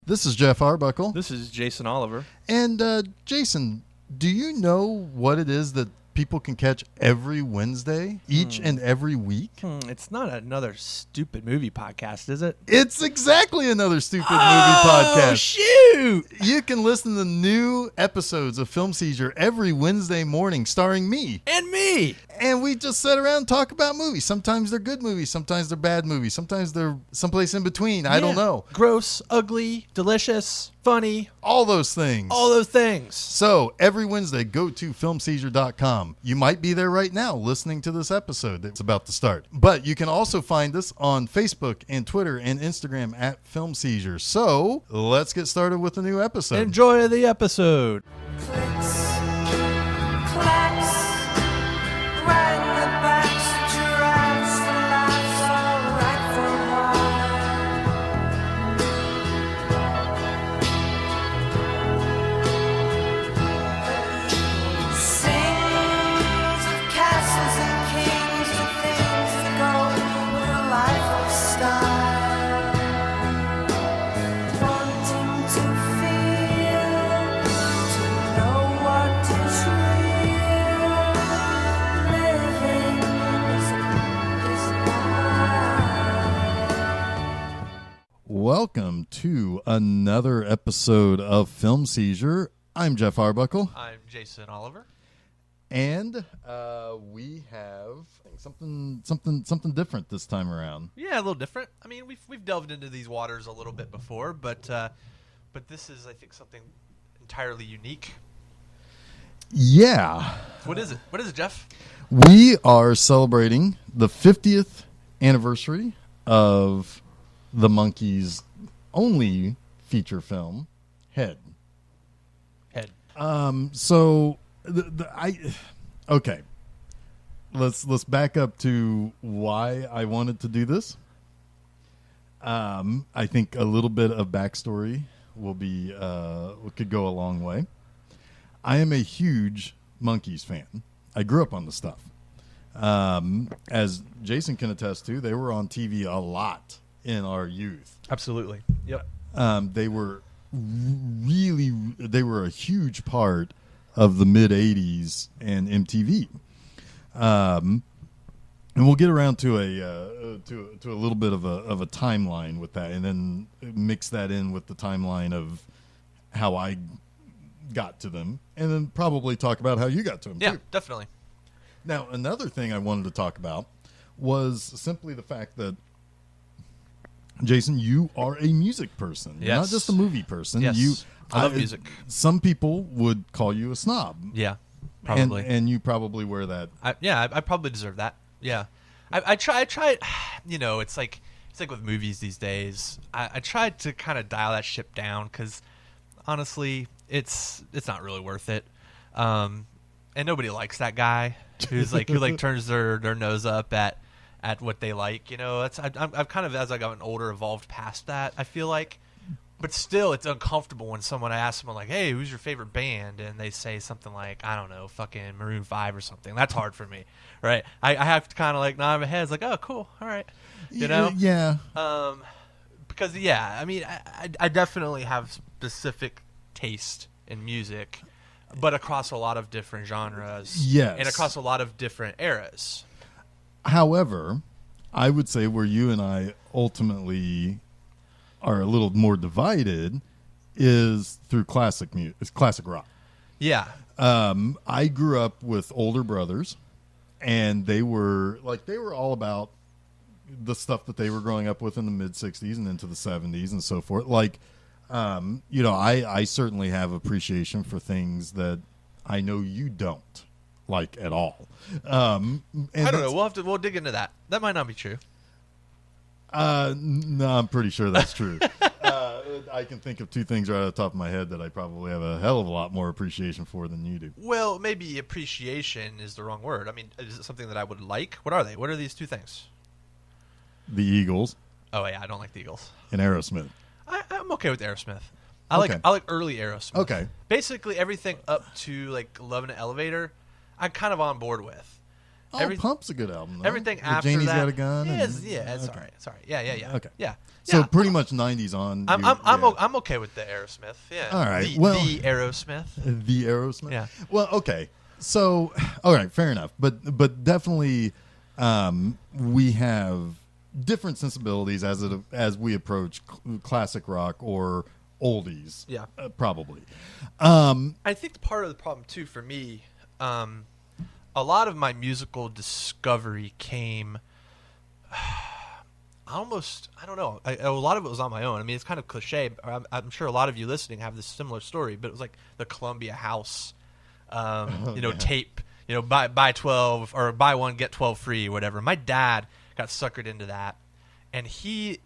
This is Geoff Arbuckle. This is Jason Oliver. And Jason, do you know what it is that people can catch every Wednesday, each and every week? It's not another stupid movie podcast, is it? It's exactly another stupid movie podcast. Oh, shoot! You can listen to new episodes of Film Seizure every Wednesday morning starring me. And me! And we just sit around and talk about movies. Sometimes they're good movies. Sometimes they're bad movies. Sometimes they're someplace in between. I don't know. Gross, ugly, delicious, funny. All those things. All those things. So every Wednesday, go to filmseizure.com. You might be there right now listening to this episode that's about to start. But you can also find us on Facebook and Twitter and Instagram at Film Seizure. So let's get started with the new episode. Enjoy the episode. Clicks, clacks, right in the backs of giraffes, the laughs alright for a while. Sings of castles and kings and things that go with a life of style. Wanting to feel, to know what is real. Living is life. Welcome to another episode of Film Seizure. I'm Geoff Arbuckle. I'm Jason Oliver. And we have something different this time around. Yeah, a little different. I mean, we've delved into these waters a little bit before, but this is, I think, something entirely unique. Yeah. What is it? What is it, Jeff? We are celebrating the 50th anniversary of the Monkees' only feature film, Head. Head. So okay. Let's back up to why I wanted to do this. I think a little bit of backstory could go a long way. I am a huge Monkees fan. I grew up on the stuff. As Jason can attest to, they were on TV a lot in our youth. Absolutely. Yep. They were a huge part of the mid 80s and MTV. And we'll get around to a little bit of a timeline with that, and then mix that in with the timeline of how I got to them, and then probably talk about how you got to them. Yeah, too. definitely. Now, another thing I wanted to talk about was simply the fact that, Jason, you are a music person. You're not Yes. just a movie person. Yes. I love music. Some people would call you a snob. Yeah, probably. And you probably wear that. I probably deserve that. Yeah, I try. You know, it's like with movies these days. I tried to kind of dial that ship down because honestly, it's not really worth it. And nobody likes that guy who turns their nose up at what they like. You know, I've kind of, as I gotten older, evolved past that, I feel like. But still, it's uncomfortable when I ask someone like, "Hey, who's your favorite band?" and they say something like, "I don't know, fucking Maroon 5 or something." That's hard for me, right? I have to kind of like nod my head. It's like, "Oh, cool, all right," you know? Yeah. Because I mean, I definitely have specific taste in music, but across a lot of different genres, Yes. and across a lot of different eras. However, I would say where you and I ultimately are a little more divided is through classic rock. Yeah. I grew up with older brothers, and they were all about the stuff that they were growing up with in the mid 60s and into the 70s and so forth. I certainly have appreciation for things that I know you don't like at all. I don't know. We'll dig into that. That might not be true. No, I'm pretty sure that's true. I can think of two things right off the top of my head that I probably have a hell of a lot more appreciation for than you do. Well, maybe appreciation is the wrong word. I mean, is it something that I would like? What are they? What are these two things? The Eagles. Oh, yeah, I don't like the Eagles. And Aerosmith. I'm okay with Aerosmith. I Okay. like early Aerosmith. Okay. Basically everything up to like Love in an Elevator, I'm kind of on board with. Pump's a good album, though. Everything With after Janie's that. Got a Gun. It's all right. It's all right. Yeah. Okay. Yeah. So Yeah. pretty much 90s on. I'm okay with the Aerosmith. Yeah. All right. The Aerosmith. The Aerosmith. Yeah. Well, okay. So, all right, fair enough. But definitely, we have different sensibilities as we approach classic rock or oldies. Yeah. Probably. I think part of the problem too for me, a lot of my musical discovery came. I don't know. A lot of it was on my own. I mean, it's kind of cliche. I'm sure a lot of you listening have this similar story, but it was like the Columbia House, tape, buy 12 or buy one, get 12 free or whatever. My dad got suckered into that, and he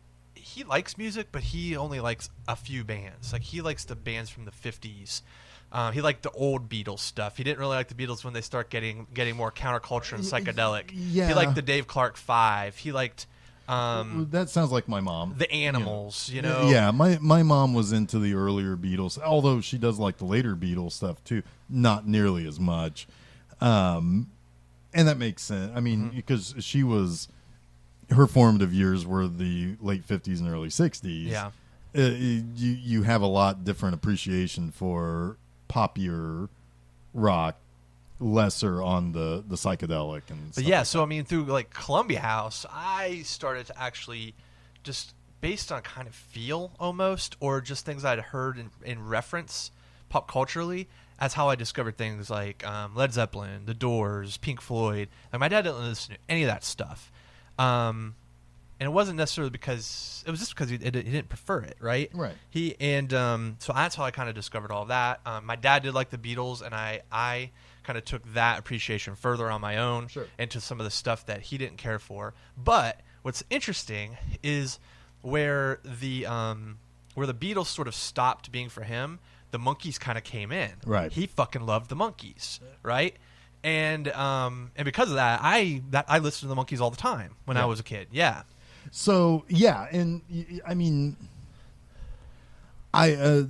likes music, but he only likes a few bands. Like, he likes the bands from the 50s. He liked the old Beatles stuff. He didn't really like the Beatles when they start getting more counterculture and psychedelic. Yeah. He liked the Dave Clark 5. He liked that sounds like my mom. the Animals, Yeah, my mom was into the earlier Beatles, although she does like the later Beatles stuff too. Not nearly as much. And that makes sense. I mean, because her formative years were the late 50s and early 60s. Yeah. You have a lot different appreciation for poppier rock, lesser on the psychedelic and stuff. But yeah, so I mean, through like Columbia House, I started to actually just based on kind of feel almost, or just things I'd heard in reference pop culturally, as how I discovered things like Led Zeppelin, The Doors, Pink Floyd. Like, my dad didn't listen to any of that stuff. And it wasn't necessarily because it was just because he didn't prefer it, right? Right. So that's how I kind of discovered all of that. My dad did like the Beatles, and I kind of took that appreciation further on my own into some of the stuff that he didn't care for. But what's interesting is where the Beatles sort of stopped being for him, the Monkees kind of came in. Right. He fucking loved the Monkees, right? And because of that, I listened to the Monkees all the time when I was a kid. Yeah. So yeah, and I mean, I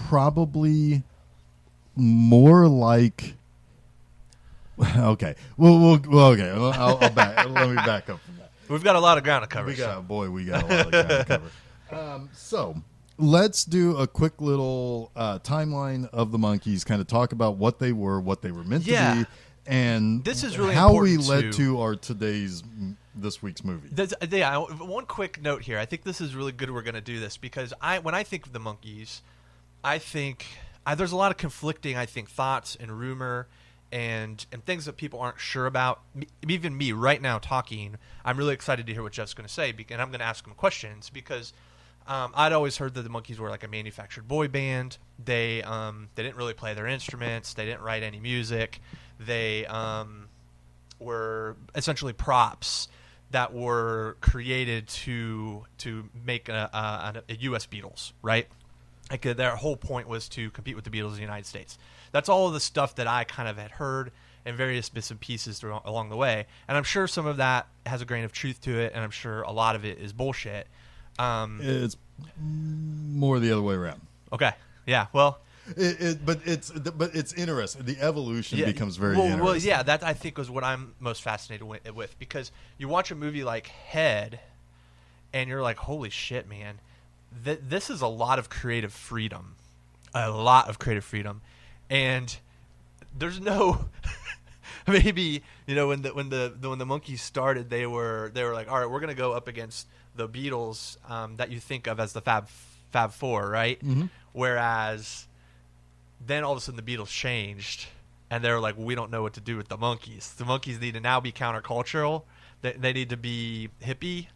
probably more like. Okay, well, okay. I'll back. Let me back up from that. We've got a lot of ground to cover. We got a lot of ground to cover. So let's do a quick little timeline of the Monkees. Kind of talk about what they were meant to be, and this is really how we important led to this week's movie. One quick note here. I think this is really good. We're going to do this because when I think of the Monkees, I think there's a lot of conflicting, thoughts and rumor and things that people aren't sure about. Even me right now talking, I'm really excited to hear what Geoff's going to say, and I'm going to ask him questions because I'd always heard that the Monkees were like a manufactured boy band. They didn't really play their instruments. They didn't write any music. They were essentially props that were created to make a U.S. Beatles, right? Like, their whole point was to compete with the Beatles in the United States. That's all of the stuff that I kind of had heard in various bits and pieces along the way. And I'm sure some of that has a grain of truth to it, and I'm sure a lot of it is bullshit. It's more the other way around. Okay. Yeah. Well, but it's interesting. The evolution becomes very interesting. Well, yeah. That, I think, was what I'm most fascinated with because you watch a movie like Head, and you're like, holy shit, man. This is a lot of creative freedom. And there's no maybe, when the Monkees started, they were like, all right, we're going to go up against the Beatles that you think of as the Fab Four, right? Mm-hmm. Whereas then all of a sudden the Beatles changed, and they're like, we don't know what to do with the Monkees. The Monkees need to now be countercultural. They need to be hippie.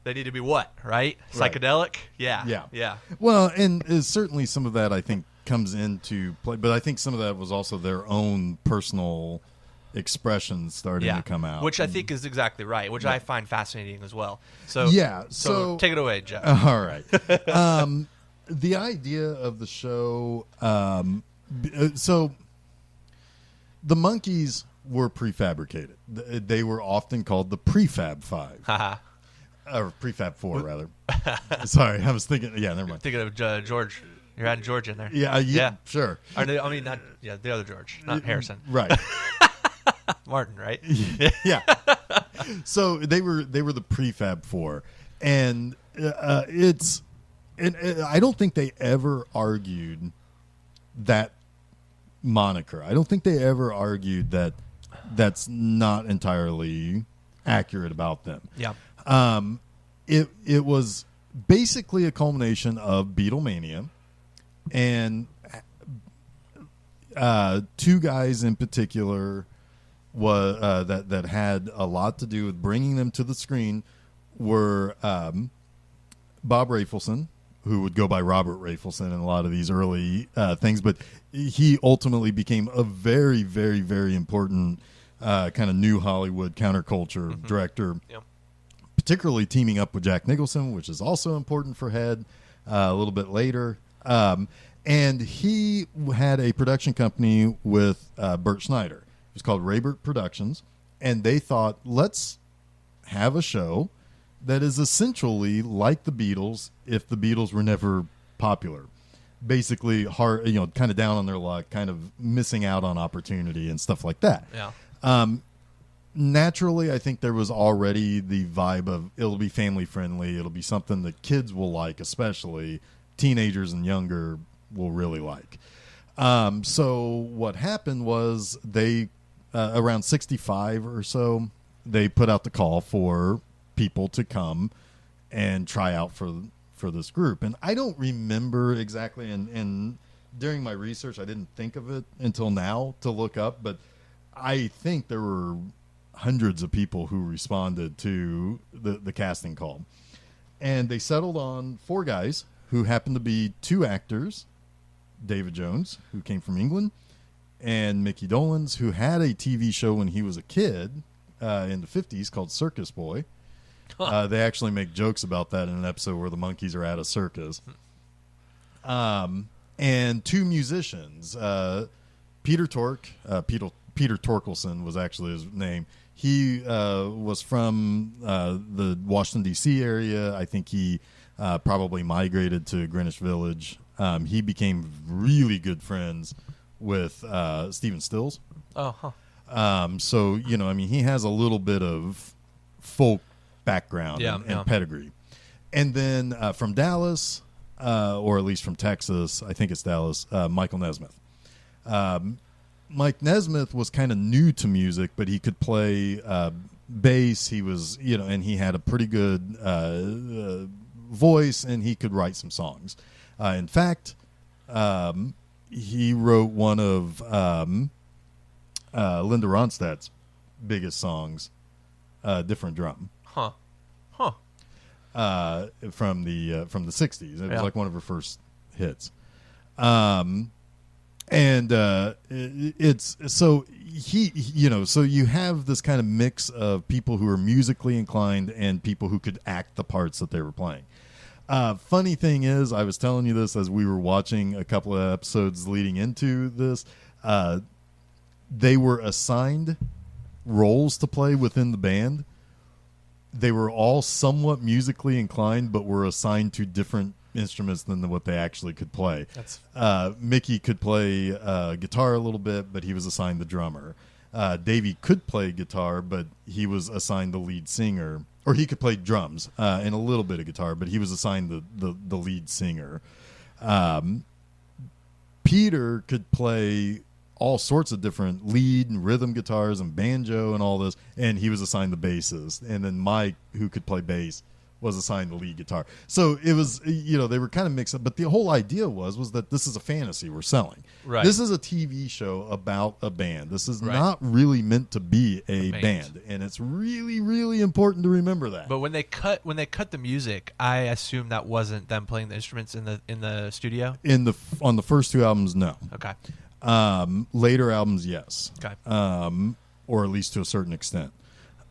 They need to be what, right? Psychedelic? Yeah. Well, and certainly some of that, I think, comes into play. But I think some of that was also their own personal expressions starting to come out. Which I think is exactly right, which I find fascinating as well. So take it away, Geoff. All right. The idea of the show, so the Monkees were prefabricated. They were often called the pre-fab five. Or pre-fab four, rather. Sorry, I was thinking. Yeah, never mind. Thinking of George. You're adding George in there. Yeah, sure. Or I mean, not the other George, not Harrison. Right. Martin, right? Yeah. So they were the prefab four, and I don't think they ever argued that moniker. I don't think they ever argued that that's not entirely accurate about them. Yeah. It was basically a culmination of Beatlemania, and two guys in particular was that had a lot to do with bringing them to the screen were Bob Rafelson, who would go by Robert Rafelson in a lot of these early things, but he ultimately became a very, very, very important kind of new Hollywood counterculture director, particularly teaming up with Jack Nicholson, which is also important for Head a little bit later. And he had a production company with Bert Schneider. It was called Raybert Productions, and they thought, let's have a show that is essentially like the Beatles if the Beatles were never popular. Basically, hard, kind of down on their luck, kind of missing out on opportunity and stuff like that. Yeah. Naturally, I think there was already the vibe of it'll be family friendly. It'll be something that kids will like, especially teenagers and younger will really like. So what happened was they, around 65 or so, they put out the call for people to come and try out for this group. And I don't remember exactly, and during my research, I didn't think of it until now to look up, but I think there were hundreds of people who responded to the casting call. And they settled on four guys who happened to be two actors, David Jones, who came from England, and Micky Dolenz, who had a TV show when he was a kid in the 50s called Circus Boy. They actually make jokes about that in an episode where the Monkees are at a circus. And two musicians, Peter Tork, Peter Torkelson was actually his name. He was from the Washington, D.C. area. I think he probably migrated to Greenwich Village. He became really good friends with Stephen Stills. Oh, huh. So, he has a little bit of folk background and pedigree. And then from Dallas, or at least from Texas, I think it's Dallas, Michael Nesmith. Mike Nesmith was kind of new to music, but he could play bass. He was, and he had a pretty good voice, and he could write some songs. In fact, he wrote one of Linda Ronstadt's biggest songs, "Different Drum." From the 60s. It was like one of her first hits. It's so so you have this kind of mix of people who are musically inclined and people who could act the parts that they were playing. Funny thing is, I was telling you this as we were watching a couple of episodes leading into this. They were assigned roles to play within the band. They were all somewhat musically inclined, but were assigned to different instruments than what they actually could play. Mickey could play guitar a little bit, but he was assigned the drummer. Davey could play guitar, but he was assigned the lead singer. Or he could play drums and a little bit of guitar, but he was assigned the lead singer. Peter could play all sorts of different lead and rhythm guitars and banjo and all this, and he was assigned the bassist. And then Mike, who could play bass, was assigned the lead guitar. So it was, they were kind of mixed up. But the whole idea was that this is a fantasy we're selling. Right. This is a TV show about a band. This is not really meant to be a band. And it's really, really important to remember that. But when they cut the music, I assume that wasn't them playing the instruments in the studio? On the first two albums, no. Okay. Later albums, yes. Okay. Or at least to a certain extent.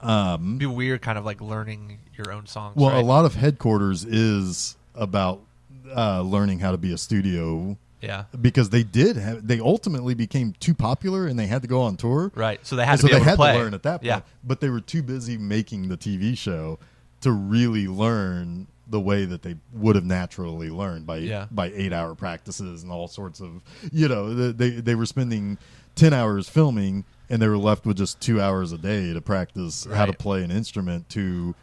It'd be weird kind of like learning your own songs. Well, right? a lot of Headquarters is about learning how to be a studio. Yeah. Because they ultimately became too popular and they had to go on tour. Right. So they had to play. To learn at that point. Yeah. But they were too busy making the TV show to really learn the way that they would have naturally learned by Yeah. 8-hour practices and all sorts of, they were spending 10 hours filming and they were left with just 2 hours a day to practice how to Right. play an instrument to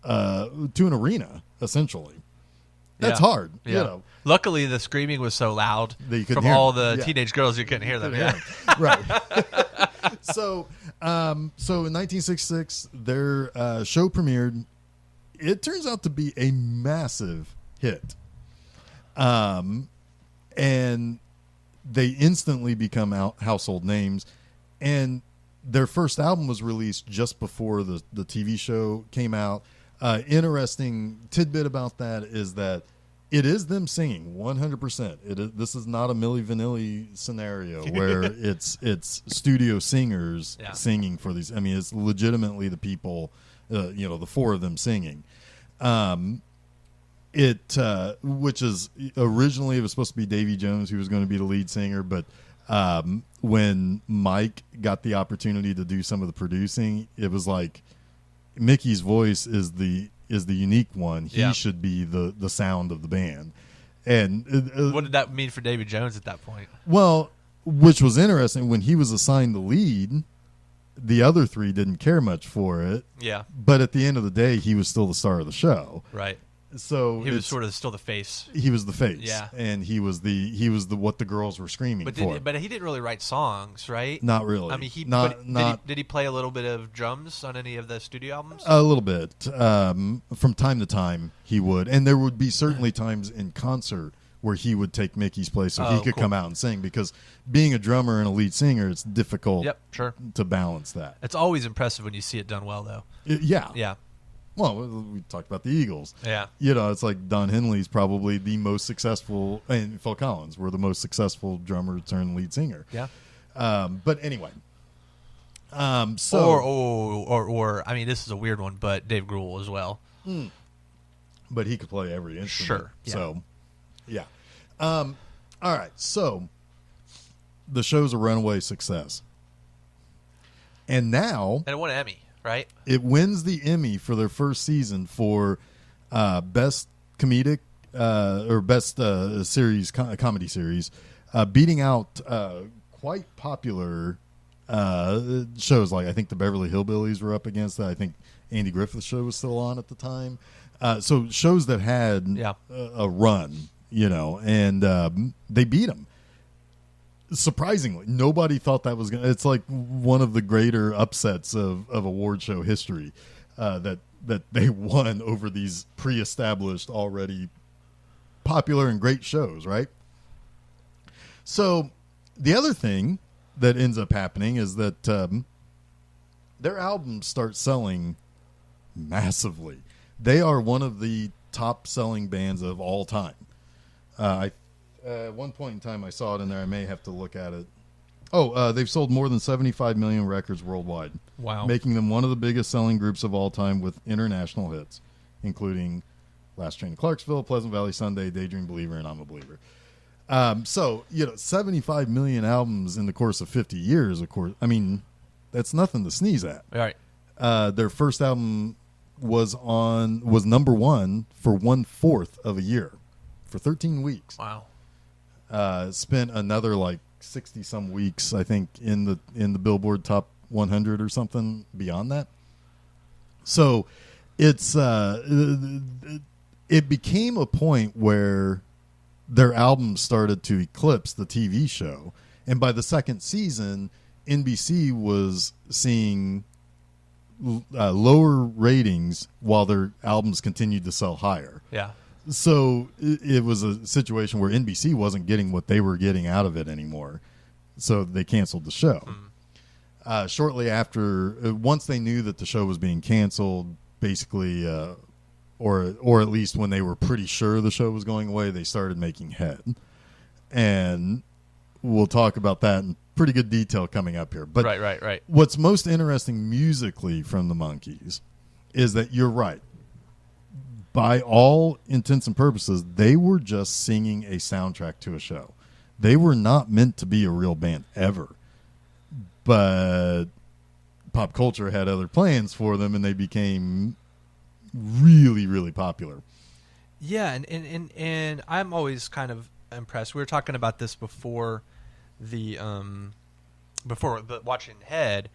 an arena, essentially. That's Yeah. hard. Yeah. Luckily, the screaming was so loud That you couldn't from hear all them. the Yeah. teenage girls you couldn't hear them. Yeah. Yeah. Right. So in 1966, their show premiered. It turns out to be a massive hit. And they instantly become household names. And their first album was released just before the TV show came out. Interesting tidbit about that is that it is them singing 100%. This is not a Milli Vanilli scenario where it's studio singers Yeah. singing for these. I mean, it's legitimately the people, the four of them singing. Which is originally it was supposed to be Davy Jones who was going to be the lead singer, but when Mike got the opportunity to do some of the producing, it was like Micky's voice is the unique one. He Yeah. should be the sound of the band. And What did that mean for Davy Jones at that point? well, which was interesting, when he was assigned the lead, the other three didn't care much for it. Yeah. But at the end of the day, he was still the star of the show. Right. So He was sort of still the face. he was the face. Yeah. And he was the what the girls were screaming for. But he didn't really write songs, right? Not really. I mean, did he play a little bit of drums on any of the studio albums? A little bit. From time to time, he would. And there would be certainly times in concert where he would take Micky's place so he could cool. come out and sing, because being a drummer and a lead singer, it's difficult Yep, sure. to balance that. It's always impressive when you see it done well, though. Yeah. Yeah. Well, we talked about the Eagles. Yeah. It's like Don Henley's probably the most successful, and Phil Collins were the most successful drummer turned lead singer. Yeah. But anyway. Or I mean, this is a weird one, but Dave Grohl as well. But he could play every instrument. Sure, yeah. So, yeah. All right. So, the show's a runaway success. And now And it won an Emmy, right? it wins the Emmy for their first season for best comedic or best series, comedy series, beating out quite popular shows like, I think the Beverly Hillbillies were up against that. I think Andy Griffith's show was still on at the time. So shows that had Yeah. a run, and they beat them. Surprisingly, nobody thought that was going to. It's like one of the greater upsets of award show history, that they won over these pre-established, already popular and great shows, right? So the other thing that ends up happening is that their albums start selling massively. They are one of the top-selling bands of all time. At one point in time, I saw it in there. I may have to look at it. They've sold more than 75 million records worldwide. Wow. Making them one of the biggest selling groups of all time with international hits, including Last Train to Clarksville, Pleasant Valley Sunday, Daydream Believer, and I'm a Believer. 75 million albums in the course of 50 years, of course. I mean, that's nothing to sneeze at. All right. Their first album was number one for 1/4 of a year, for 13 weeks. Wow. Spent another like 60 some weeks, I think, in the Billboard Top 100 or something beyond that. So it's it became a point where their albums started to eclipse the TV show, and by the second season, NBC was seeing lower ratings while their albums continued to sell higher. Yeah. So it was a situation where NBC wasn't getting what they were getting out of it anymore. So they canceled the show. Shortly after, once they knew that the show was being canceled, basically, or at least when they were pretty sure the show was going away, they started making head. And we'll talk about that in pretty good detail coming up here. But Right. what's most interesting musically from the Monkees is that you're right. By all intents and purposes, they were just singing a soundtrack to a show. They were not meant to be a real band ever. But pop culture had other plans for them, and they became really, really popular. Yeah, and I'm always kind of impressed. We were talking about this before the watching Head.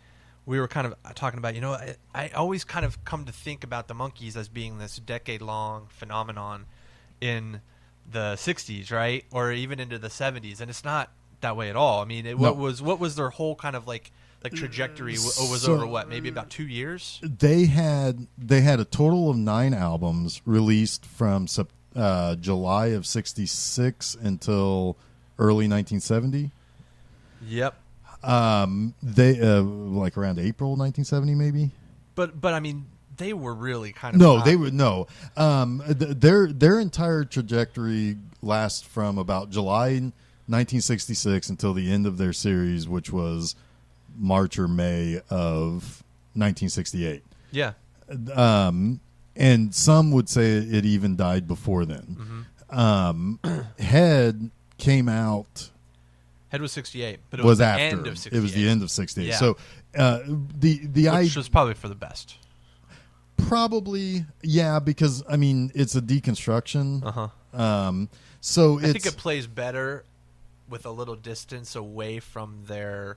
We were kind of talking about, I always kind of come to think about the Monkees as being this decade-long phenomenon in the 60s, right? Or even into the 70s, and it's not that way at all. I mean, what was their whole kind of like trajectory over what, maybe about 2 years? They had a total of 9 albums released from July of 66 until early 1970. Yep. They like around April 1970 maybe. But I mean, they were really kind of they were their entire trajectory lasts from about July 1966 until the end of their series, which was March or May of 1968. Yeah. And some would say it even died before then. Mm-hmm. Head came out. Head was 68, but it was the after. end of 68. It was the end of 68. Yeah. So which was probably for the best. Probably, yeah, because I mean it's a deconstruction. So I think it plays better with a little distance away from their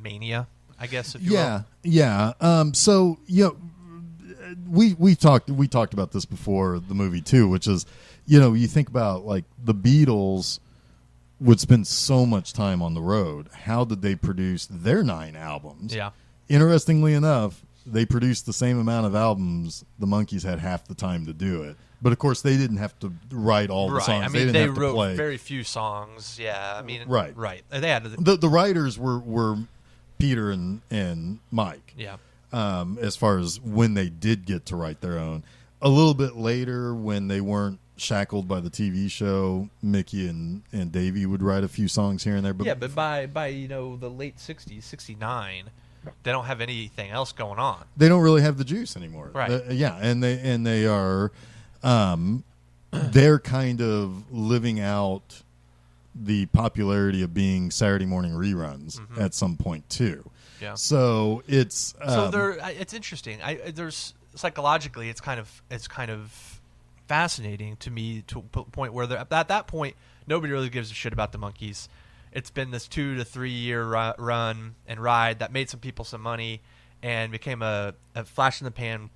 mania, I guess. If you will. Yeah. So we talked about this before the movie too, which is you think about like the Beatles would spend so much time on the road. How did they produce their 9 albums? Yeah. Interestingly enough, they produced the same amount of albums. The Monkees had half the time to do it. But, of course, they didn't have to write all the songs. I mean, they they didn't have wrote to play. very few songs. Yeah, I mean, right. They had the writers were Peter and Mike. Yeah. As far as when they did get to write their own. A little bit later, when they weren't shackled by the TV show, Micky and Davey would write a few songs here and there. But but by the late 60s, 69, they don't have anything else going on. They don't really have the juice anymore. Right. And they are they're kind of living out the popularity of being Saturday morning reruns at some point too. Yeah. So it's it's interesting. There's psychologically, it's kind of fascinating to me to a point where at that point nobody really gives a shit about the Monkees. It's been this 2 to 3 year run and ride that made some people some money and became a flash in the pan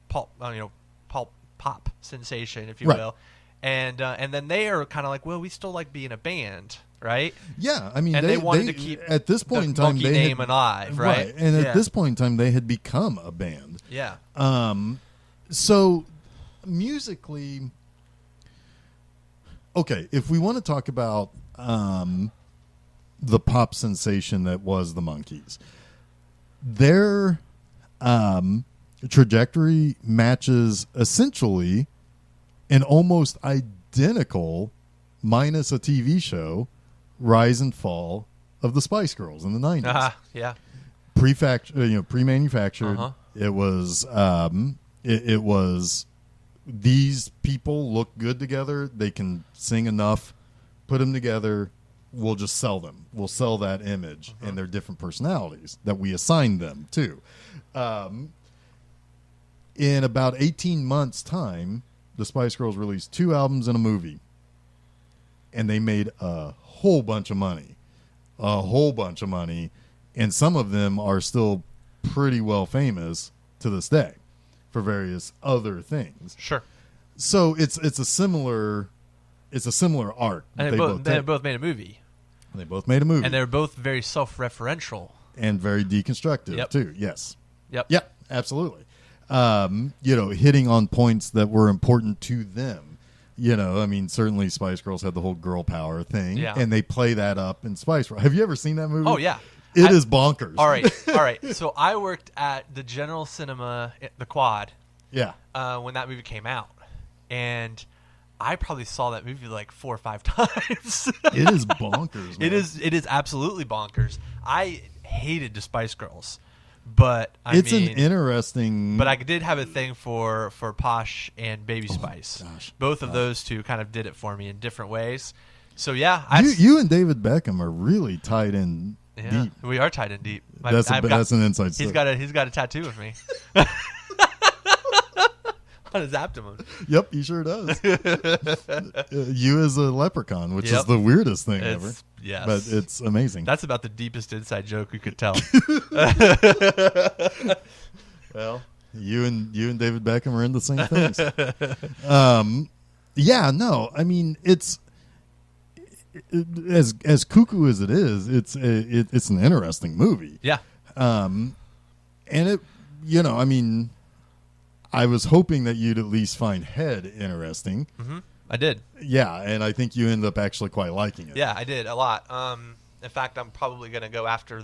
pop sensation, if you will. And then they are kind of like, well, we still like being a band, right? Yeah, I mean, and they wanted to keep at this point the in time Monkee they name had, alive, right? And at this point in time, they had become a band. Yeah. So musically, okay, if we want to talk about the pop sensation that was the Monkees, their trajectory matches essentially an almost identical, minus a TV show, rise and fall of the Spice Girls in the 90s. Yeah. Pre-manufactured. It was it was these people look good together. They can sing enough. Put them together. We'll just sell them. We'll sell that image and their different personalities that we assign them to. In about 18 months' time, the Spice Girls released 2 albums and a movie. And they made a whole bunch of money. And some of them are still pretty well famous to this day for various other things. Sure. So it's a similar arc. And they both made a movie. They both made a movie. And they're both very self-referential. And very deconstructive, too. Yes. Yep. Yeah, absolutely. Hitting on points that were important to them. I mean, certainly Spice Girls had the whole girl power thing. Yeah. And they play that up in Spice Girls. Have you ever seen that movie? Oh, yeah. It is bonkers. All right. So I worked at the General Cinema, the Quad. Yeah. When that movie came out. And I probably saw that movie like 4 or 5 times. It is bonkers, man. It is absolutely bonkers. I hated the Spice Girls. But it's an interesting. But I did have a thing for Posh and Baby Spice. Both of those two kind of did it for me in different ways. So yeah, you and David Beckham are really tied in deep. We are tied in deep. That's an inside story. He's got a tattoo of me. on his abdomen. Yep, he sure does. You as a leprechaun, which is the weirdest thing ever. Yes. But it's amazing. That's about the deepest inside joke we could tell. Well, you and David Beckham are in the same things. Yeah, no, I mean, it's as cuckoo as it is, it's an interesting movie. Yeah. And it, I mean, I was hoping that you'd at least find Head interesting. Mm-hmm. I did. Yeah, and I think you ended up actually quite liking it. Yeah, I did a lot. In fact, I'm probably going to go after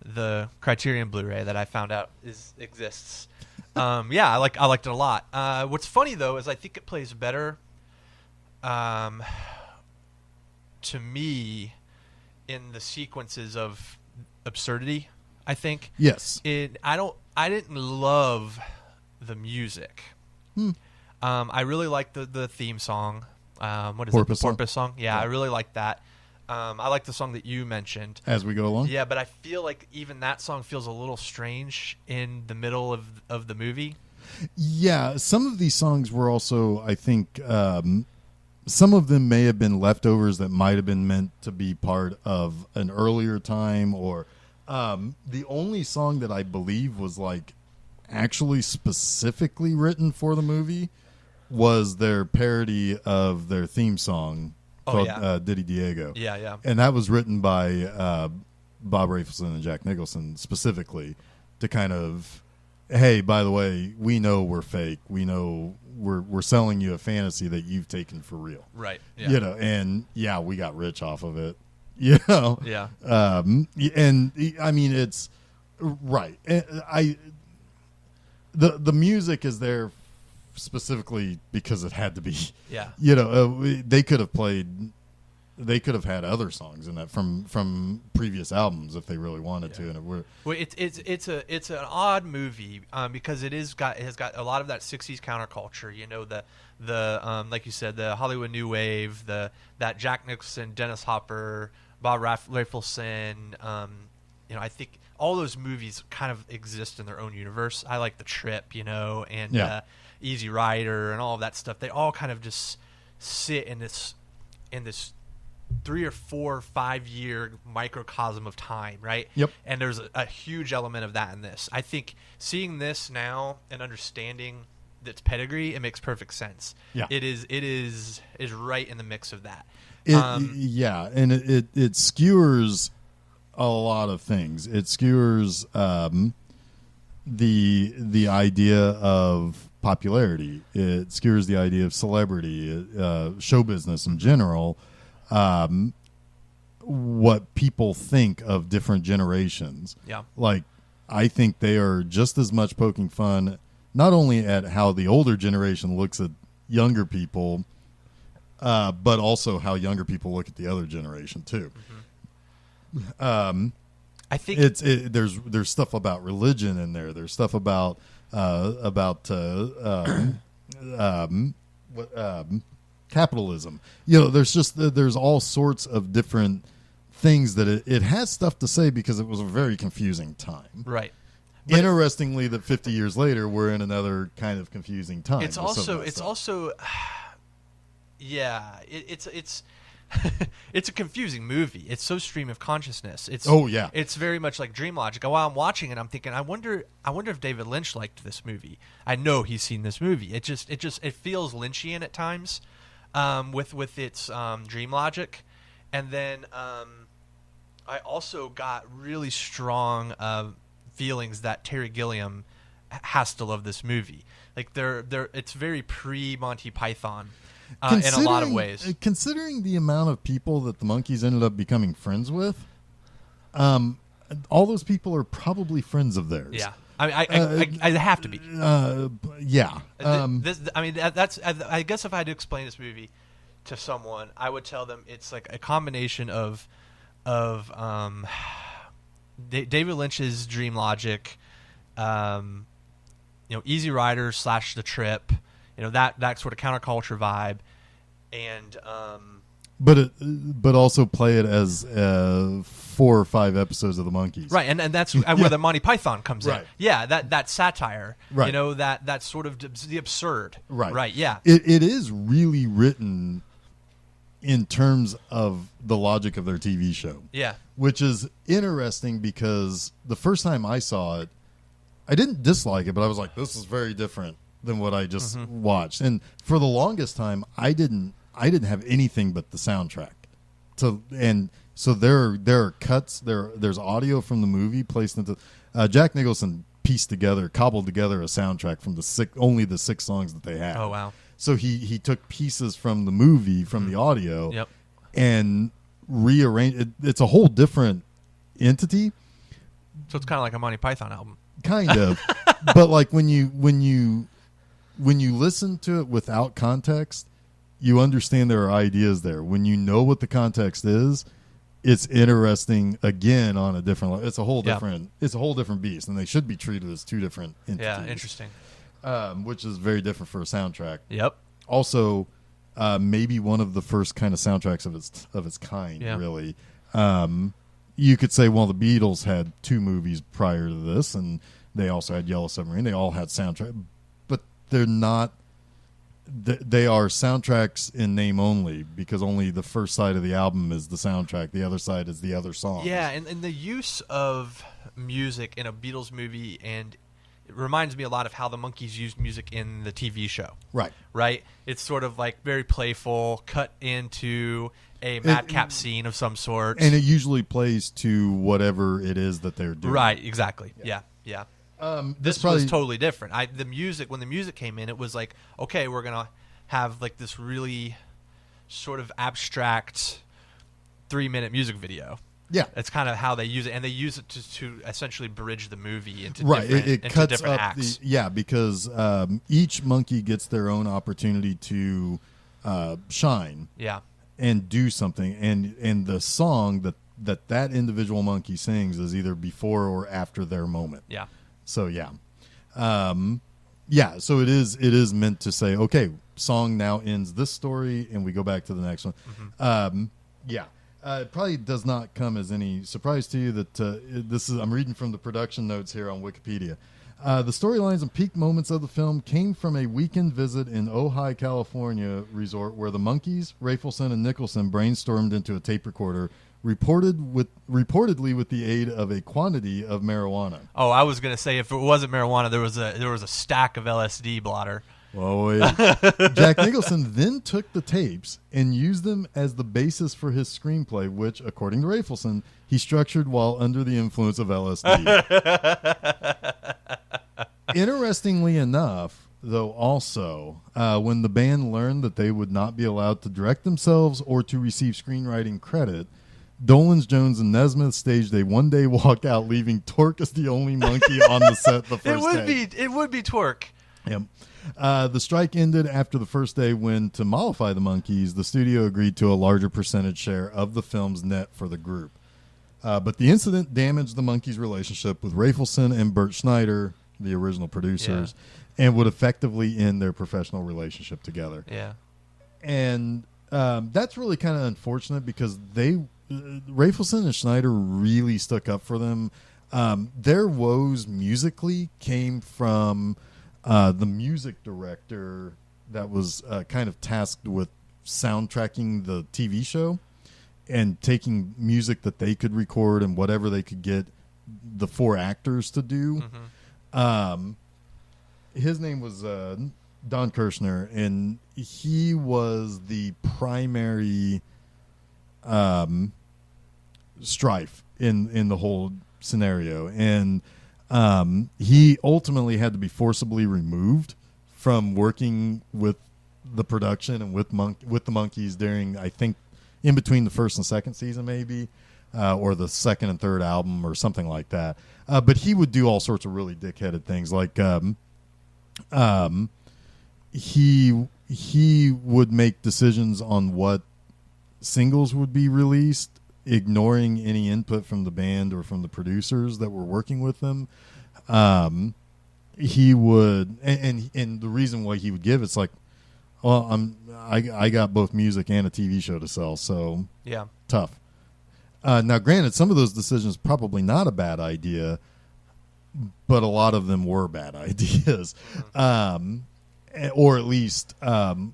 the Criterion Blu-ray that I found out exists. Yeah, I liked it a lot. What's funny though is I think it plays better, to me, in the sequences of absurdity. I think. Yes. I didn't love the music. I really liked the theme song. What is it? The Porpoise song? Yeah, I really liked that. I like the song that you mentioned. As we go along? Yeah, but I feel like even that song feels a little strange in the middle of the movie. Yeah, some of these songs were also, I think, some of them may have been leftovers that might have been meant to be part of an earlier time, or the only song that I believe was like actually specifically written for the movie was their parody of their theme song called Diddy Diego. Yeah, yeah. And that was written by Bob Rafelson and Jack Nicholson specifically to kind of, hey, by the way, we know we're fake. We know we're selling you a fantasy that you've taken for real. Right. Yeah. And yeah, we got rich off of it. Yeah. And I mean, it's right. The music is there specifically because it had to be. Yeah. They could have had other songs in that from previous albums if they really wanted to. And it's an odd movie because it has got a lot of that 60s counterculture. The like you said, the Hollywood New Wave, that Jack Nicholson, Dennis Hopper, Bob Rafelson. I think all those movies kind of exist in their own universe. I like The Trip, and Easy Rider and all of that stuff. They all kind of just sit in this 3 or 4 or 5 year microcosm of time, right? Yep. And there's a huge element of that in this. I think seeing this now and understanding its pedigree, it makes perfect sense. Yeah. It is right in the mix of that. Yeah, and it skewers a lot of things. It skewers the idea of popularity. It skewers the idea of celebrity, show business in general. What people think of different generations. Yeah. Like, I think they are just as much poking fun, not only at how the older generation looks at younger people, but also how younger people look at the other generation too. Mm-hmm. I think there's stuff about religion in there. There's stuff about capitalism. There's all sorts of different things that it has stuff to say because it was a very confusing time. Right. Interestingly, that 50 years later, we're in another kind of confusing time. It's also it's a confusing movie. It's so stream of consciousness. It's very much like dream logic. While I'm watching it, I'm thinking, I wonder if David Lynch liked this movie. I know he's seen this movie. It feels Lynchian at times, with its dream logic, and then I also got really strong feelings that Terry Gilliam has to love this movie. Like it's very pre-Monty Python. In a lot of ways. Considering the amount of people that the Monkees ended up becoming friends with, all those people are probably friends of theirs. Yeah. I have to be. Yeah. I guess if I had to explain this movie to someone, I would tell them it's like a combination of David Lynch's dream logic, Easy Rider / The Trip, that sort of counterculture vibe, and but also play it as 4 or 5 episodes of the Monkees. Right, and that's where the Monty Python comes in. Right. Yeah, that satire. Right. You know, that sort of the absurd. Right. Right, yeah. It is really written in terms of the logic of their TV show. Yeah. Which is interesting because the first time I saw it, I didn't dislike it, but I was like, this is very different than what I just watched. And for the longest time, I didn't have anything but the soundtrack. So there are cuts, there's audio from the movie placed into Jack Nicholson cobbled together a soundtrack from only the 6 songs that they had. Oh wow. So he took pieces from the movie, from the audio, Yep. and rearranged it. It's a whole different entity. So it's kind of like a Monty Python album. Kind of. But like when you listen to it without context, you understand there are ideas there. When you know what the context is, it's interesting again on a different level. It's a whole different beast, and they should be treated as 2 different entities. Yeah, interesting. Which is very different for a soundtrack. Yep. Also, maybe one of the first kind of soundtracks of its kind. Yeah. Really. You could say, well, the Beatles had 2 movies prior to this, and they also had Yellow Submarine. They all had soundtrack, but they're not. They are soundtracks in name only, because only the first side of the album is the soundtrack. The other side is the other songs. Yeah, and the use of music in a Beatles movie, and it reminds me a lot of how the Monkees used music in the TV show. Right. Right? It's sort of like very playful, cut into a madcap scene of some sort. And it usually plays to whatever it is that they're doing. Right, exactly. Yeah. This probably, was totally different. When the music came in, it was like, okay, we're going to have like this really sort of abstract 3-minute music video. Yeah. That's kind of how they use it, and they use it to essentially bridge the movie into it into cuts different up acts. Because each monkey gets their own opportunity to shine. Yeah. And do something, and the song that individual monkey sings is either before or after their moment. Yeah. So yeah, So it is meant to say, okay, song now ends this story, and we go back to the next one. It probably does not come as any surprise to you that this is. I'm reading from the production notes here on Wikipedia. The storylines and peak moments of the film came from a weekend visit in Ojai, California resort where the Monkees, Rafelson, and Nicholson brainstormed into a tape recorder, reportedly with the aid of a quantity of marijuana. Oh, I was going to say if it wasn't marijuana, there was a stack of LSD blotter. Oh, wait. Jack Nicholson then took the tapes and used them as the basis for his screenplay, which, according to Rafelson, he structured while under the influence of LSD. Interestingly enough, though, also, when the band learned that they would not be allowed to direct themselves or to receive screenwriting credit, Dolenz, Jones, and Nesmith staged a one-day walkout, leaving Tork as the only monkey on the set the first day. It would be Tork. Yep. The strike ended after the first day when, to mollify the Monkees, the studio agreed to a larger percentage share of the film's net for the group. But the incident damaged the Monkees' relationship with Rafelson and Bert Schneider, the original producers, and would effectively end their professional relationship together. Yeah. And that's really kind of unfortunate because Rafelson and Schneider really stuck up for them. Their woes musically came from the music director that was kind of tasked with soundtracking the TV show and taking music that they could record and whatever they could get the 4 actors to do. His name was Don Kirshner, and he was the primary strife in the whole scenario, and he ultimately had to be forcibly removed from working with the production and with the Monkees during, I think, in between the first and second season, maybe, or the second and third album, or something like that. But he would do all sorts of really dickheaded things, like he would make decisions on what singles would be released, ignoring any input from the band or from the producers that were working with them. He would, and the reason why he would give, it's like, Well, I got both music and a TV show to sell, so Yeah. tough. Now, granted, some of those decisions probably not a bad idea, but a lot of them were bad ideas, or at least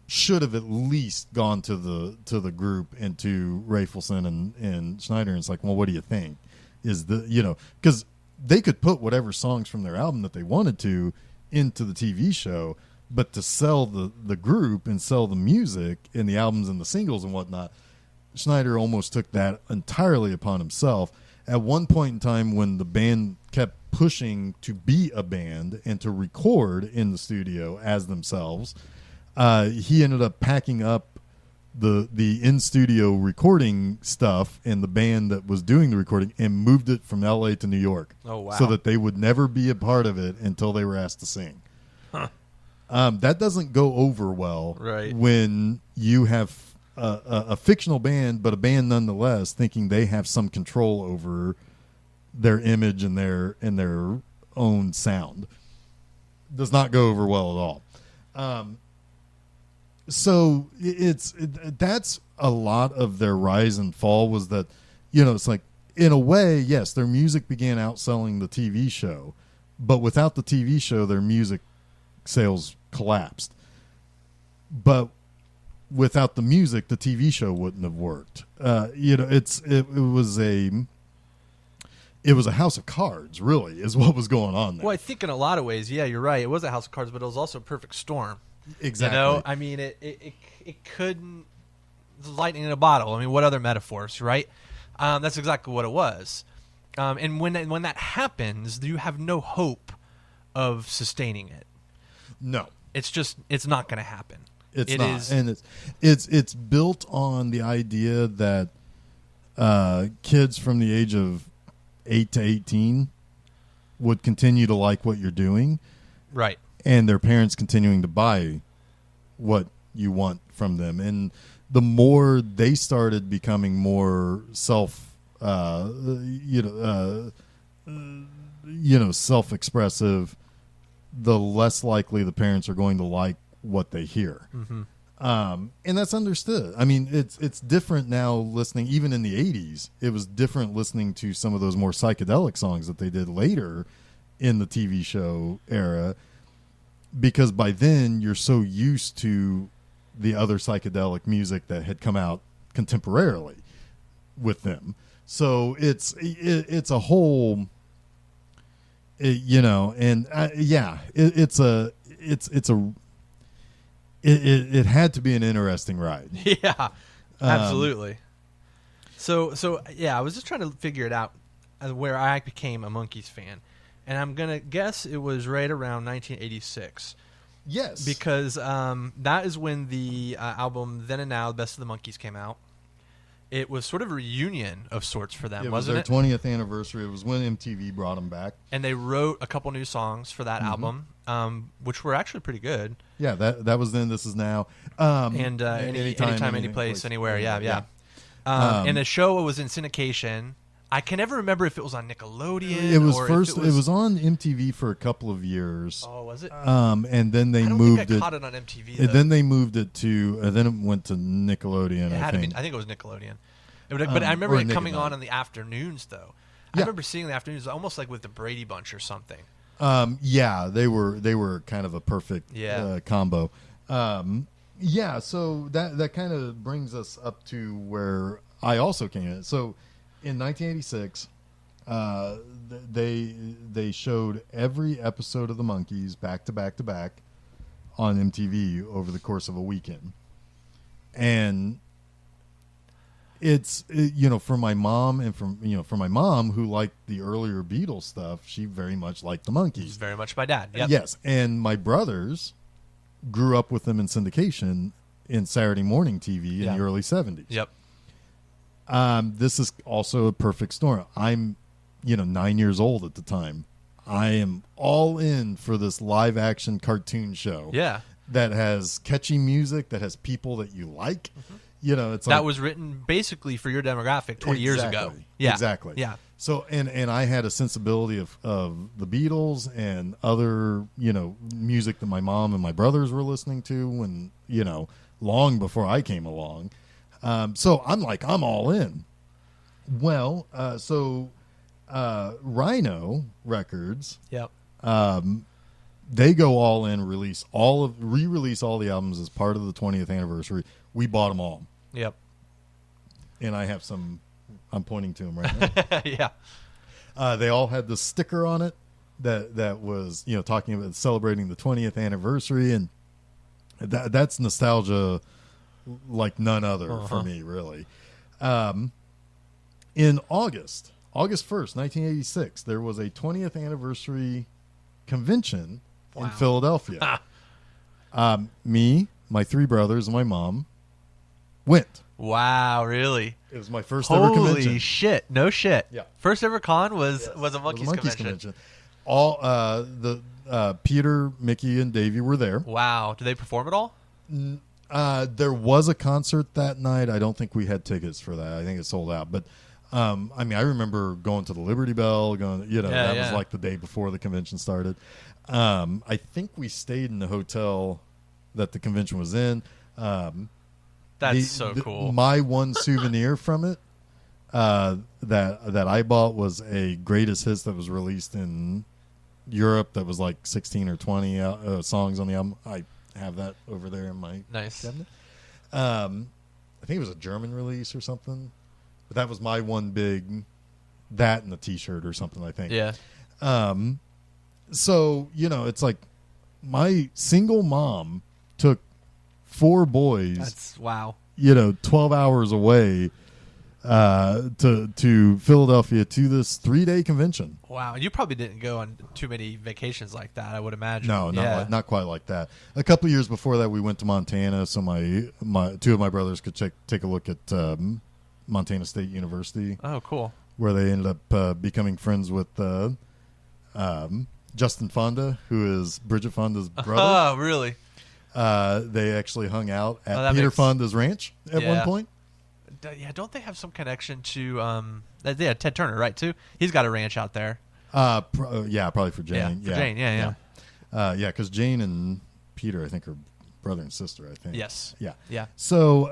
should have at least gone to the group and to Rafelson and Schneider. And it's like, well, what do you think? Is because they could put whatever songs from their album that they wanted to into the TV show, but to sell the group and sell the music and the albums and the singles and whatnot, Schneider almost took that entirely upon himself. At one point in time when the band kept pushing to be a band and to record in the studio as themselves, he ended up packing up the in-studio recording stuff and the band that was doing the recording and moved it from L.A. to New York. Oh, wow. So that they would never be a part of it until they were asked to sing. Huh. That doesn't go over well when you have a fictional band, but a band nonetheless, thinking they have some control over their image and their own sound. Does not go over well at all. So that's a lot of their rise and fall, was that, it's like, in a way, yes, their music began outselling the TV show, but without the TV show, their music sales collapsed. But without the music, the TV show wouldn't have worked. It was a house of cards, really, is what was going on there. Well, I think in a lot of ways, yeah, you're right. It was a house of cards, but it was also a perfect storm. Exactly. I mean, it couldn't lightning in a bottle. I mean, what other metaphors, right? That's exactly what it was. And when that happens, you have no hope of sustaining it. No, it's not going to happen. It not, and it's built on the idea that kids from the age of 8 to 18 would continue to like what you're doing, right? And their parents continuing to buy what you want from them. And the more they started becoming more self-expressive, the less likely the parents are going to like what they hear. Mm-hmm. And that's understood. I mean, it's different now listening, even in the 80s, it was different listening to some of those more psychedelic songs that they did later in the TV show era, because by then you're so used to the other psychedelic music that had come out contemporarily with them. So it's a whole, it had to be an interesting ride. Yeah, absolutely. So yeah, I was just trying to figure it out where I became a Monkees fan, and I'm gonna guess it was right around 1986. Yes, because that is when the album "Then and Now: The Best of the Monkees" came out. It was sort of a reunion of sorts for them, wasn't it? It was their 20th anniversary. It was when MTV brought them back. And they wrote a couple new songs for that album, which were actually pretty good. Yeah, that was Then, This Is Now. And Anytime, Any Place, Anywhere. Yeah. And the show was in syndication. I can never remember if it was on Nickelodeon. It was it was on MTV for a couple of years. Oh, was it? And then they moved it. I caught it on MTV. And then they moved it to. Then it went to Nickelodeon. I think it was Nickelodeon. But I remember it coming on in the afternoons, though. I remember seeing the afternoons almost like with the Brady Bunch or something. Yeah, they were kind of a perfect combo. So that kind of brings us up to where I also came in. So in 1986, they showed every episode of the Monkees back to back to back on MTV over the course of a weekend, and for my mom and for my mom who liked the earlier Beatles stuff, she very much liked the Monkees. Very much my dad. Yep. Yes, and my brothers grew up with them in syndication in Saturday morning TV in the early 70s. Yep. This is also a perfect storm. I'm, 9 years old at the time. I am all in for this live action cartoon show. Yeah. that has catchy music, that has people that you like. You know, it's that like, was written basically for your demographic 20 years ago. Yeah, Exactly. Yeah. So, and I had a sensibility of the Beatles and other, you know, music that my mom and my brothers were listening to when, you know, long before I came along. So I'm all in. Well, Rhino Records, Yep. they go all in, re-release all the albums as part of the 20th anniversary. We bought them all. Yep. And I have some, I'm pointing to them right now. Yeah. They all had the sticker on it that was, you know, talking about celebrating the 20th anniversary, and that's nostalgia like none other for me, really. In August 1st, 1986, there was a 20th anniversary convention in Philadelphia. Me, my three brothers, and my mom went. Wow, really? It was my first ever convention. Holy shit! No shit. Yeah. First ever con was a It was Monkees convention. All Peter, Micky, and Davey were there. Wow. Did they perform at all? There was a concert that night. I don't think we had tickets for that. I think it sold out. But I mean, I remember going to the Liberty Bell. That was like the day before the convention started. I think we stayed in the hotel that the convention was in. That's so cool. My one souvenir from it that I bought was a greatest hits that was released in Europe. That was like 16 or 20 songs on the album. I have that over there in my cabinet. I think it was a German release or something. But that was my one big, that and the T-shirt or something, I think. Yeah. So, you know, it's like my single mom took 4 boys. That's wow. You know, 12 hours away to Philadelphia to this 3-day convention. Wow. You probably didn't go on too many vacations like that, I would imagine. No, not quite like that. A couple of years before that, we went to Montana, so my 2 of my brothers could take a look at Montana State University. Oh, cool. Where they ended up becoming friends with Justin Fonda, who is Bridget Fonda's brother. Oh, really? They actually hung out at Peter Fonda's ranch at one point. Yeah, don't they have some connection to Ted Turner, right, too? He's got a ranch out there. Yeah, probably for Jane. Yeah, for Jane, yeah. Yeah, because Jane and Peter, I think, are brother and sister, I think. Yes. Yeah. So,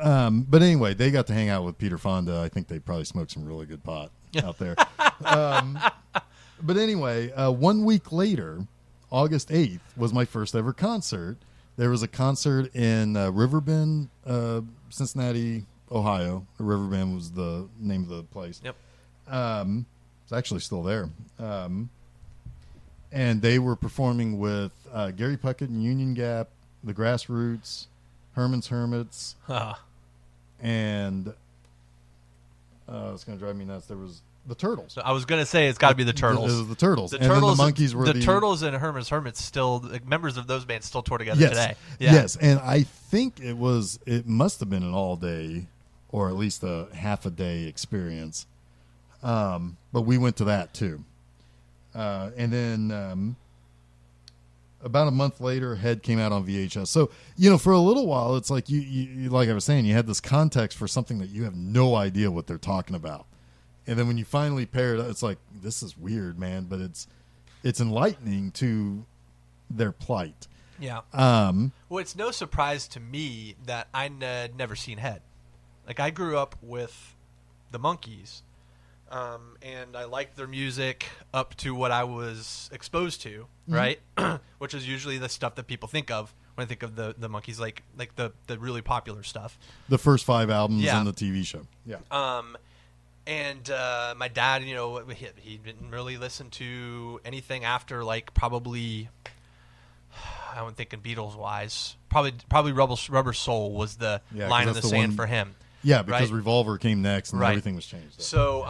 but anyway, they got to hang out with Peter Fonda. I think they probably smoked some really good pot out there. But anyway, 1 week later, August 8th, was my first ever concert. There was a concert in Riverbend, Cincinnati, Ohio. Riverbend was the name of the place. Yep. It's actually still there. And they were performing with Gary Puckett and Union Gap, the Grassroots, Herman's Hermits, and it's going to drive me nuts. There was the Turtles. So I was going to say it's got to be the Turtles. It was the Turtles. The and Turtles, then the Monkees were the Turtles and Herman's Hermits still, like, members of those bands still tour together today. Yeah. Yes, and I think it must have been an all-day or at least a half-a-day experience. But we went to that too. And then about a month later, Head came out on VHS. So, you know, for a little while, it's like you like I was saying, you had this context for something that you have no idea what they're talking about. And then when you finally pair it up, it's like, this is weird, man, but it's enlightening to their plight. Yeah. Well, it's no surprise to me that I never seen Head. Like, I grew up with the Monkees, and I liked their music up to what I was exposed to, right? Which is usually the stuff that people think of when I think of the Monkees, like the really popular stuff. The first 5 albums and the TV show. Yeah. And my dad, you know, he didn't really listen to anything after, like, probably, I'm thinking Beatles-wise, probably Rubber Soul was the line in the sand for him. Yeah, because Revolver came next and everything was changed. So,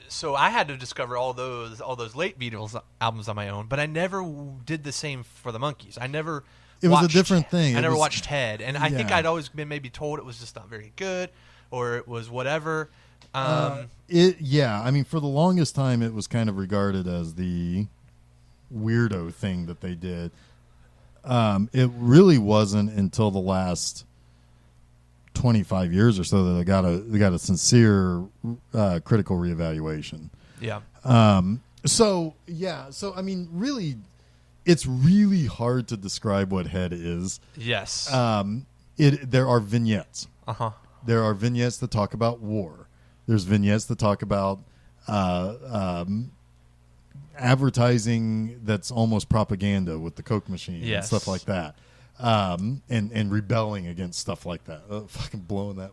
so I had to discover all those late Beatles albums on my own, but I never did the same for the Monkees. I never. It was a different thing. I never watched Head, and I think I'd always been maybe told it was just not very good, or it was whatever. I mean, for the longest time, it was kind of regarded as the weirdo thing that they did. it really wasn't until the last 25 years or so that they got a sincere critical reevaluation. Yeah. So I mean, really, it's really hard to describe what Head is. Yes. There are vignettes. Uh-huh. There are vignettes that talk about war. There's vignettes that talk about advertising that's almost propaganda with the Coke machine and stuff like that, and rebelling against stuff like that. Fucking blowing that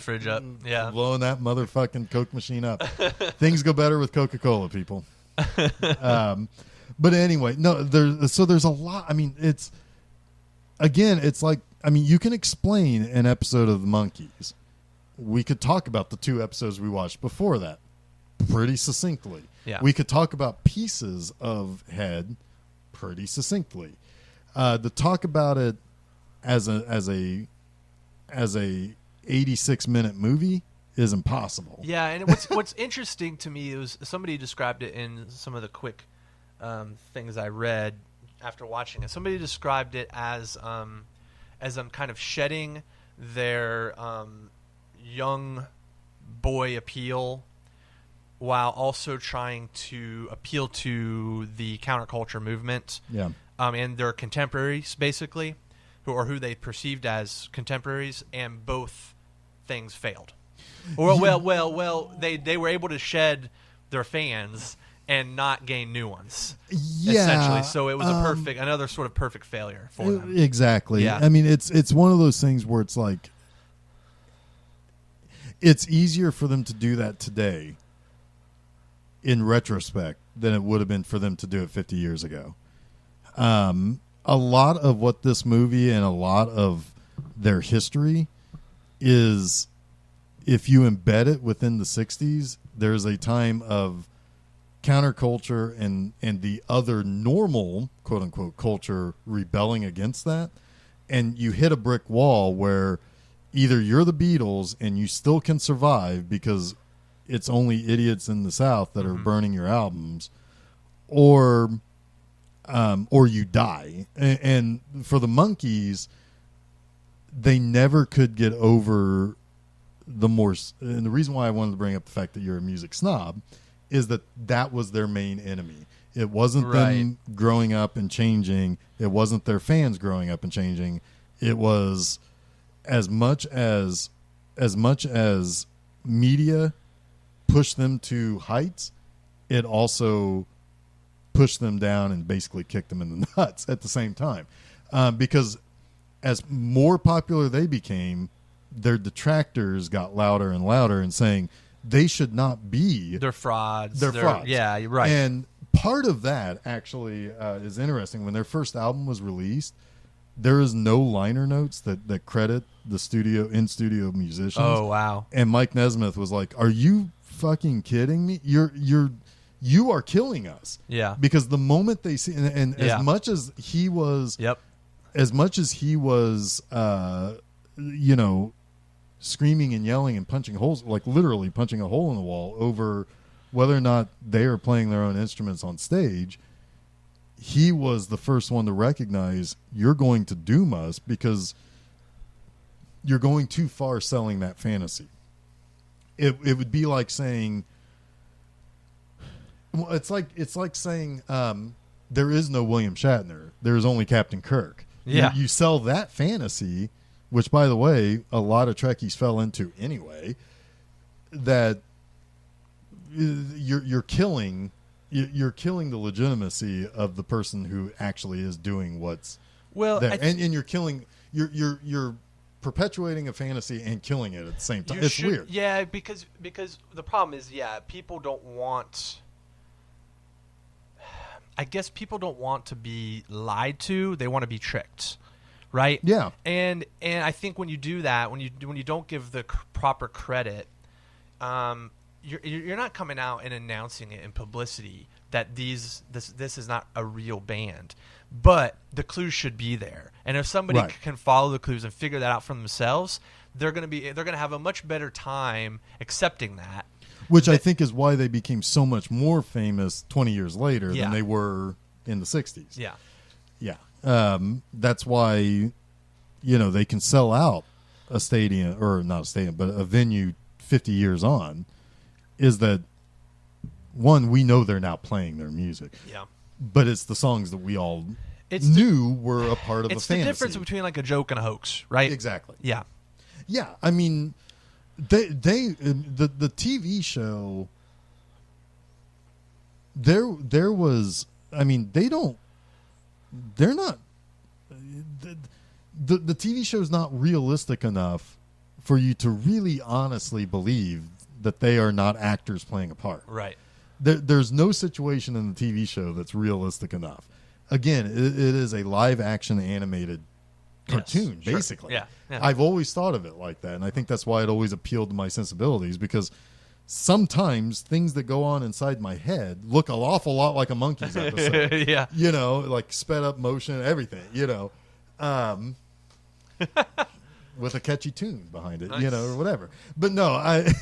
fridge up. Yeah. blowing that motherfucking Coke machine up. Things go better with Coca-Cola, people. But anyway, no, there's a lot. I mean, it's like, I mean, you can explain an episode of the Monkees. We could talk about the 2 episodes we watched before that pretty succinctly. Yeah. We could talk about pieces of Head pretty succinctly. To talk about it as a 86-minute movie is impossible. Yeah, and what's interesting to me is somebody described it in some of the quick things I read after watching it. Somebody described it as kind of shedding their young boy appeal while also trying to appeal to the counterculture movement. Yeah. And their contemporaries, basically, who they perceived as contemporaries, and both things failed. Or well, they were able to shed their fans and not gain new ones. Yeah, essentially. So it was another sort of perfect failure for them. Exactly. Yeah. I mean, it's one of those things where it's like, it's easier for them to do that today in retrospect than it would have been for them to do it 50 years ago. A lot of what this movie and a lot of their history is, if you embed it within the 60s, there's a time of counterculture and the other normal, quote unquote, culture rebelling against that. And you hit a brick wall where either you're the Beatles and you still can survive because it's only idiots in the South that are burning your albums, or you die. And for the Monkees, they never could get over and the reason why I wanted to bring up the fact that you're a music snob is that was their main enemy. It wasn't them growing up and changing. It wasn't their fans growing up and changing. It was as much as media pushed them to heights, it also pushed them down and basically kicked them in the nuts at the same time. Because as more popular they became, their detractors got louder and louder and saying they should not be. They're frauds. They're frauds. Yeah, you're right. And part of that actually is interesting. When their first album was released, there is no liner notes that credit the in-studio musicians. Oh, wow. And Mike Nesmith was like, "Are you fucking kidding me? You are killing us." Yeah. Because the moment they see, and as much as he was, screaming and yelling and punching holes, like literally punching a hole in the wall over whether or not they are playing their own instruments on stage, he was the first one to recognize, you're going to doom us because you're going too far selling that fantasy. It would be like saying, well, it's like saying there is no William Shatner, there is only Captain Kirk. Yeah. You sell that fantasy, which, by the way, a lot of Trekkies fell into anyway, that you're killing the legitimacy of the person who actually is doing what's there. And you're perpetuating a fantasy and killing it at the same time. It's weird. Yeah, because the problem is, people don't want... I guess people don't want to be lied to. They want to be tricked. Right. Yeah. And I think when you do that, when you don't give the proper credit, you're not coming out and announcing it in publicity that this is not a real band, but the clues should be there. And if somebody can follow the clues and figure that out for themselves, they're going to have a much better time accepting that. Which I think is why they became so much more famous 20 years later than they were in the 60s. Yeah. Yeah. That's why, they can sell out a stadium, or not a stadium, but a venue 50 years on, is that, one, we know they're now playing their music. Yeah. But it's the songs that we all knew were a part of a fantasy. It's the difference between like a joke and a hoax, right? Exactly. Yeah. Yeah, I mean, the TV show, there was, I mean, they're not, the TV show is not realistic enough for you to really honestly believe that they are not actors playing a part. Right. There's no situation in the TV show that's realistic enough. Again, it is a live action animated cartoon, sure. basically. Yeah. I've always thought of it like that, and I think that's why it always appealed to my sensibilities, because sometimes things that go on inside my head look an awful lot like a Monkees episode. Yeah. Like sped up motion, everything, with a catchy tune behind it, Nice. or whatever. But no, I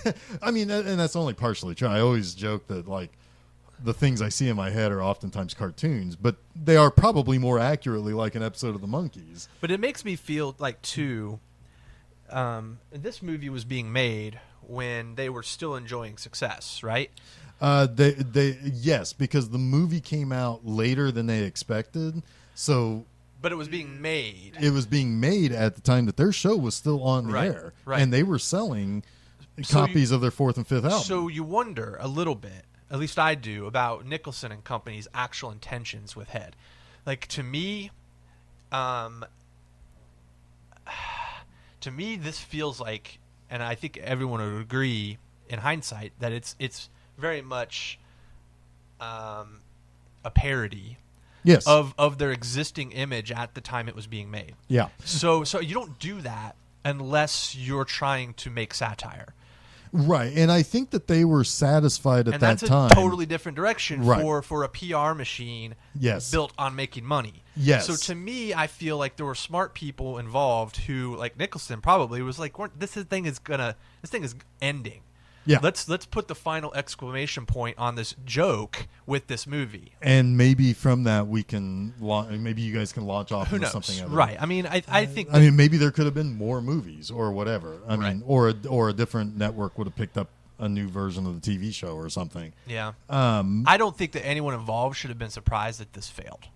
mean, and that's only partially true. I always joke that, like, the things I see in my head are oftentimes cartoons, but they are probably more accurately like an episode of the Monkees. But it makes me feel like, too, this movie was being made when they were still enjoying success, right? Yes, because the movie came out later than they expected, so... But it was being made. It was being made at the time that their show was still on the air. Right. And they were selling copies of their fourth and fifth album. So you wonder a little bit, at least I do, about Nicholson and Company's actual intentions with Head. Like, to me, this feels like, and I think everyone would agree in hindsight, that it's very much a parody. Yes. Of their existing image at the time it was being made. Yeah. So you don't do that unless you're trying to make satire. Right. And I think that they were satisfied at that time. And that's a totally different direction Right. for a PR machine Yes. built on making money. Yes. So to me, I feel like there were smart people involved who, like Nicholson probably, was like, this thing is ending. Yeah. Let's put the final exclamation point on this joke with this movie. And maybe from that we can maybe you guys can launch off Who into knows? something other. Right. I mean, I think. I mean, maybe there could have been more movies or whatever. I Right. mean, or a different network would have picked up a new version of the TV show or something. Yeah. I don't think that anyone involved should have been surprised that this failed,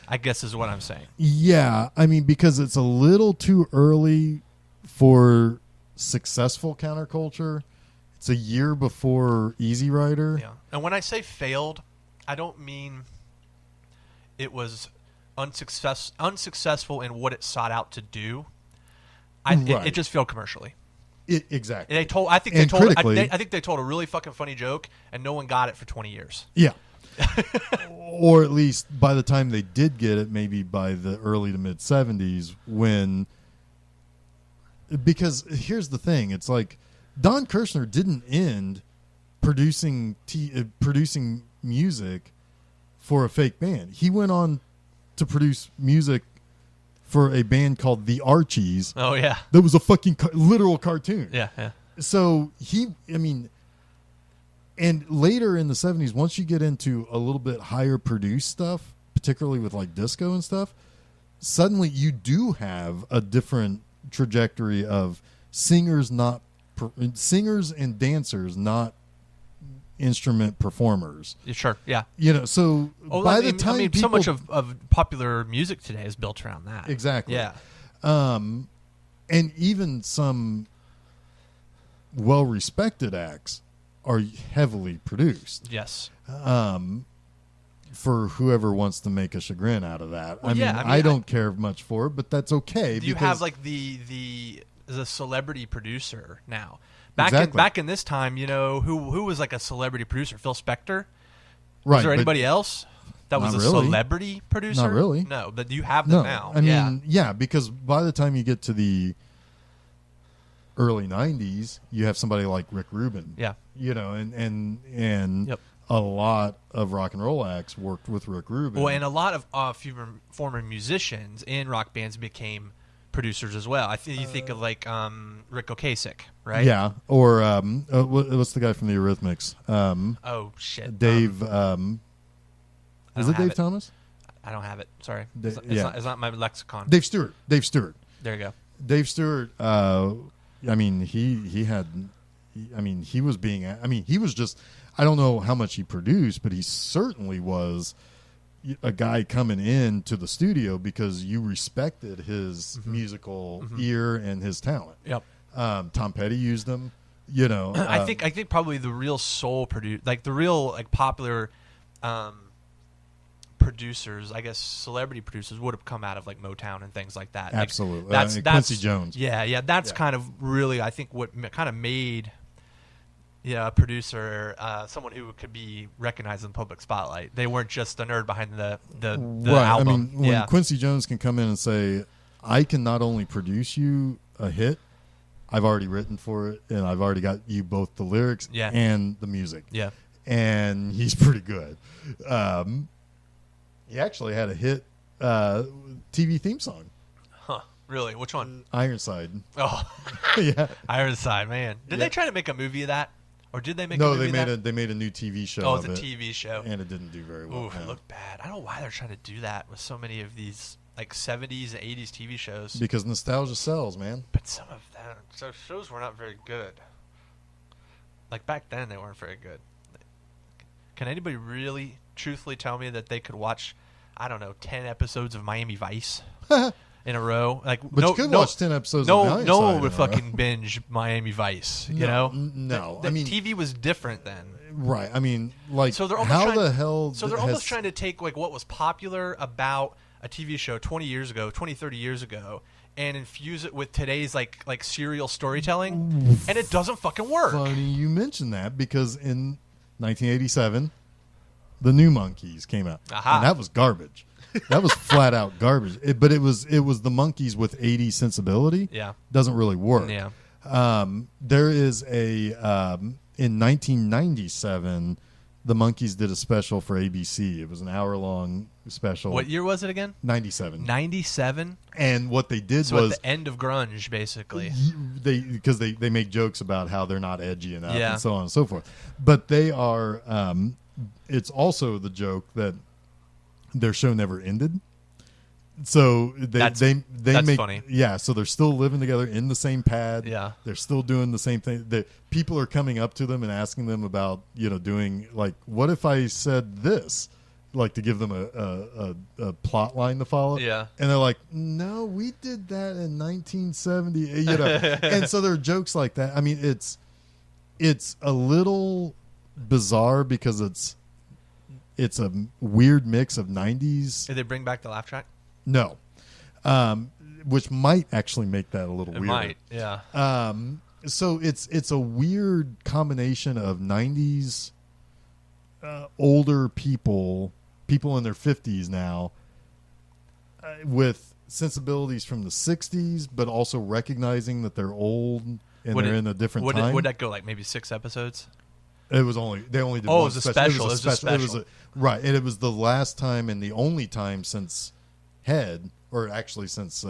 I guess is what I'm saying. Yeah. I mean, because it's a little too early for successful counterculture. It's a year before Easy Rider. Yeah. And when I say failed, I don't mean it was unsuccessful in what it sought out to do. Right. It just failed commercially. Exactly. I think they told a really fucking funny joke, and no one got it for 20 years. Yeah. Or at least by the time they did get it, maybe by the early to mid 70s, because here's the thing, it's like Don Kirshner didn't end producing music for a fake band. He went on to produce music for a band called the Archies. Oh yeah, that was a fucking literal cartoon. Yeah, yeah. So and later in the 70s, once you get into a little bit higher produced stuff, particularly with like disco and stuff, suddenly you do have a different trajectory of singers and dancers, not instrument performers. Sure, yeah. So by the time people, so much of popular music today is built around that. Exactly. Yeah. And even some well-respected acts are heavily produced. Yes. For whoever wants to make a chagrin out of that. Well, I don't care much for it, but that's okay. You have like the celebrity producer now. Exactly. Back in this time, who was like a celebrity producer? Phil Spector? Right. Was there anybody else that was a celebrity producer? Not really. No, but you have them now. I mean, yeah, because by the time you get to the early 90s, you have somebody like Rick Rubin. Yeah. And yep. A lot of rock and roll acts worked with Rick Rubin. Well, and a lot of former musicians in rock bands became producers as well. You think of like Rick Ocasek, right? Yeah, or what's the guy from the Eurythmics? Oh shit, Dave. Is it Dave Thomas? I don't have it. Sorry. It's It's not my lexicon. Dave Stewart. There you go. Dave Stewart. I mean, he was just. I don't know how much he produced, but he certainly was a guy coming in to the studio because you respected his musical ear and his talent. Yep. Tom Petty used him. You know, I think probably the real soul the real popular producers, I guess celebrity producers would have come out of like Motown and things like that. Absolutely. That's Quincy Jones. Yeah. That's kind of really, I think, what kind of made a producer someone who could be recognized in the public spotlight. They weren't just a nerd behind the right. album. I mean, when Quincy Jones can come in and say, I can not only produce you a hit, I've already written for it, and I've already got you both the lyrics and the music. Yeah. And he's pretty good. He actually had a hit TV theme song. Huh. Really? Which one? Ironside. Oh. Yeah. Ironside, man. Did they try to make a movie of that? Or did they make a No, movie of that? they made a new TV show. Oh, it's a TV show. And it didn't do very well. Ooh, it looked bad. I don't know why they're trying to do that with so many of these like 70s and 80s TV shows. Because nostalgia sells, man. But some of them, so shows were not very good. Like back then, they weren't very good. Can anybody really, truthfully tell me that they could watch, I don't know, 10 episodes of Miami Vice in a row? Like, but you could watch 10 episodes of Miami Vice. No one would fucking binge Miami Vice, you know? No. I mean, TV was different then. Right. I mean, like, so they're almost trying to take like what was popular about a TV show 20 years ago, 20, 30 years ago, and infuse it with today's like serial storytelling, and it doesn't fucking work. Funny you mentioned that because in 1987, the new Monkees came out, and that was garbage. That was flat out garbage. But it was the Monkees with 80s sensibility. Yeah, doesn't really work. Yeah. There is in 1997, the Monkees did a special for ABC. It was an hour-long special. What year was it again? 97. 97? And what they did was... at the end of grunge, basically. Because they make jokes about how they're not edgy enough and so on and so forth. But they are... it's also the joke that their show never ended. So that's make funny. Yeah, so they're still living together in the same pad. Yeah. They're still doing the same thing. People are coming up to them and asking them about, doing like, what if I said this? Like to give them a plot line to follow. Yeah. And they're like, no, we did that in 1970. And so there are jokes like that. I mean, it's a little bizarre because it's a weird mix of 90s. Did they bring back the laugh track? No, which might actually make that a little weird. Might, yeah. So it's a weird combination of 90s older people in their 50s now, with sensibilities from the 60s, but also recognizing that they're old and they're in a different time. Would that go like maybe 6 episodes? They only did one it was a special. It was a special. Right, and it was the last time and the only time since Head, or actually since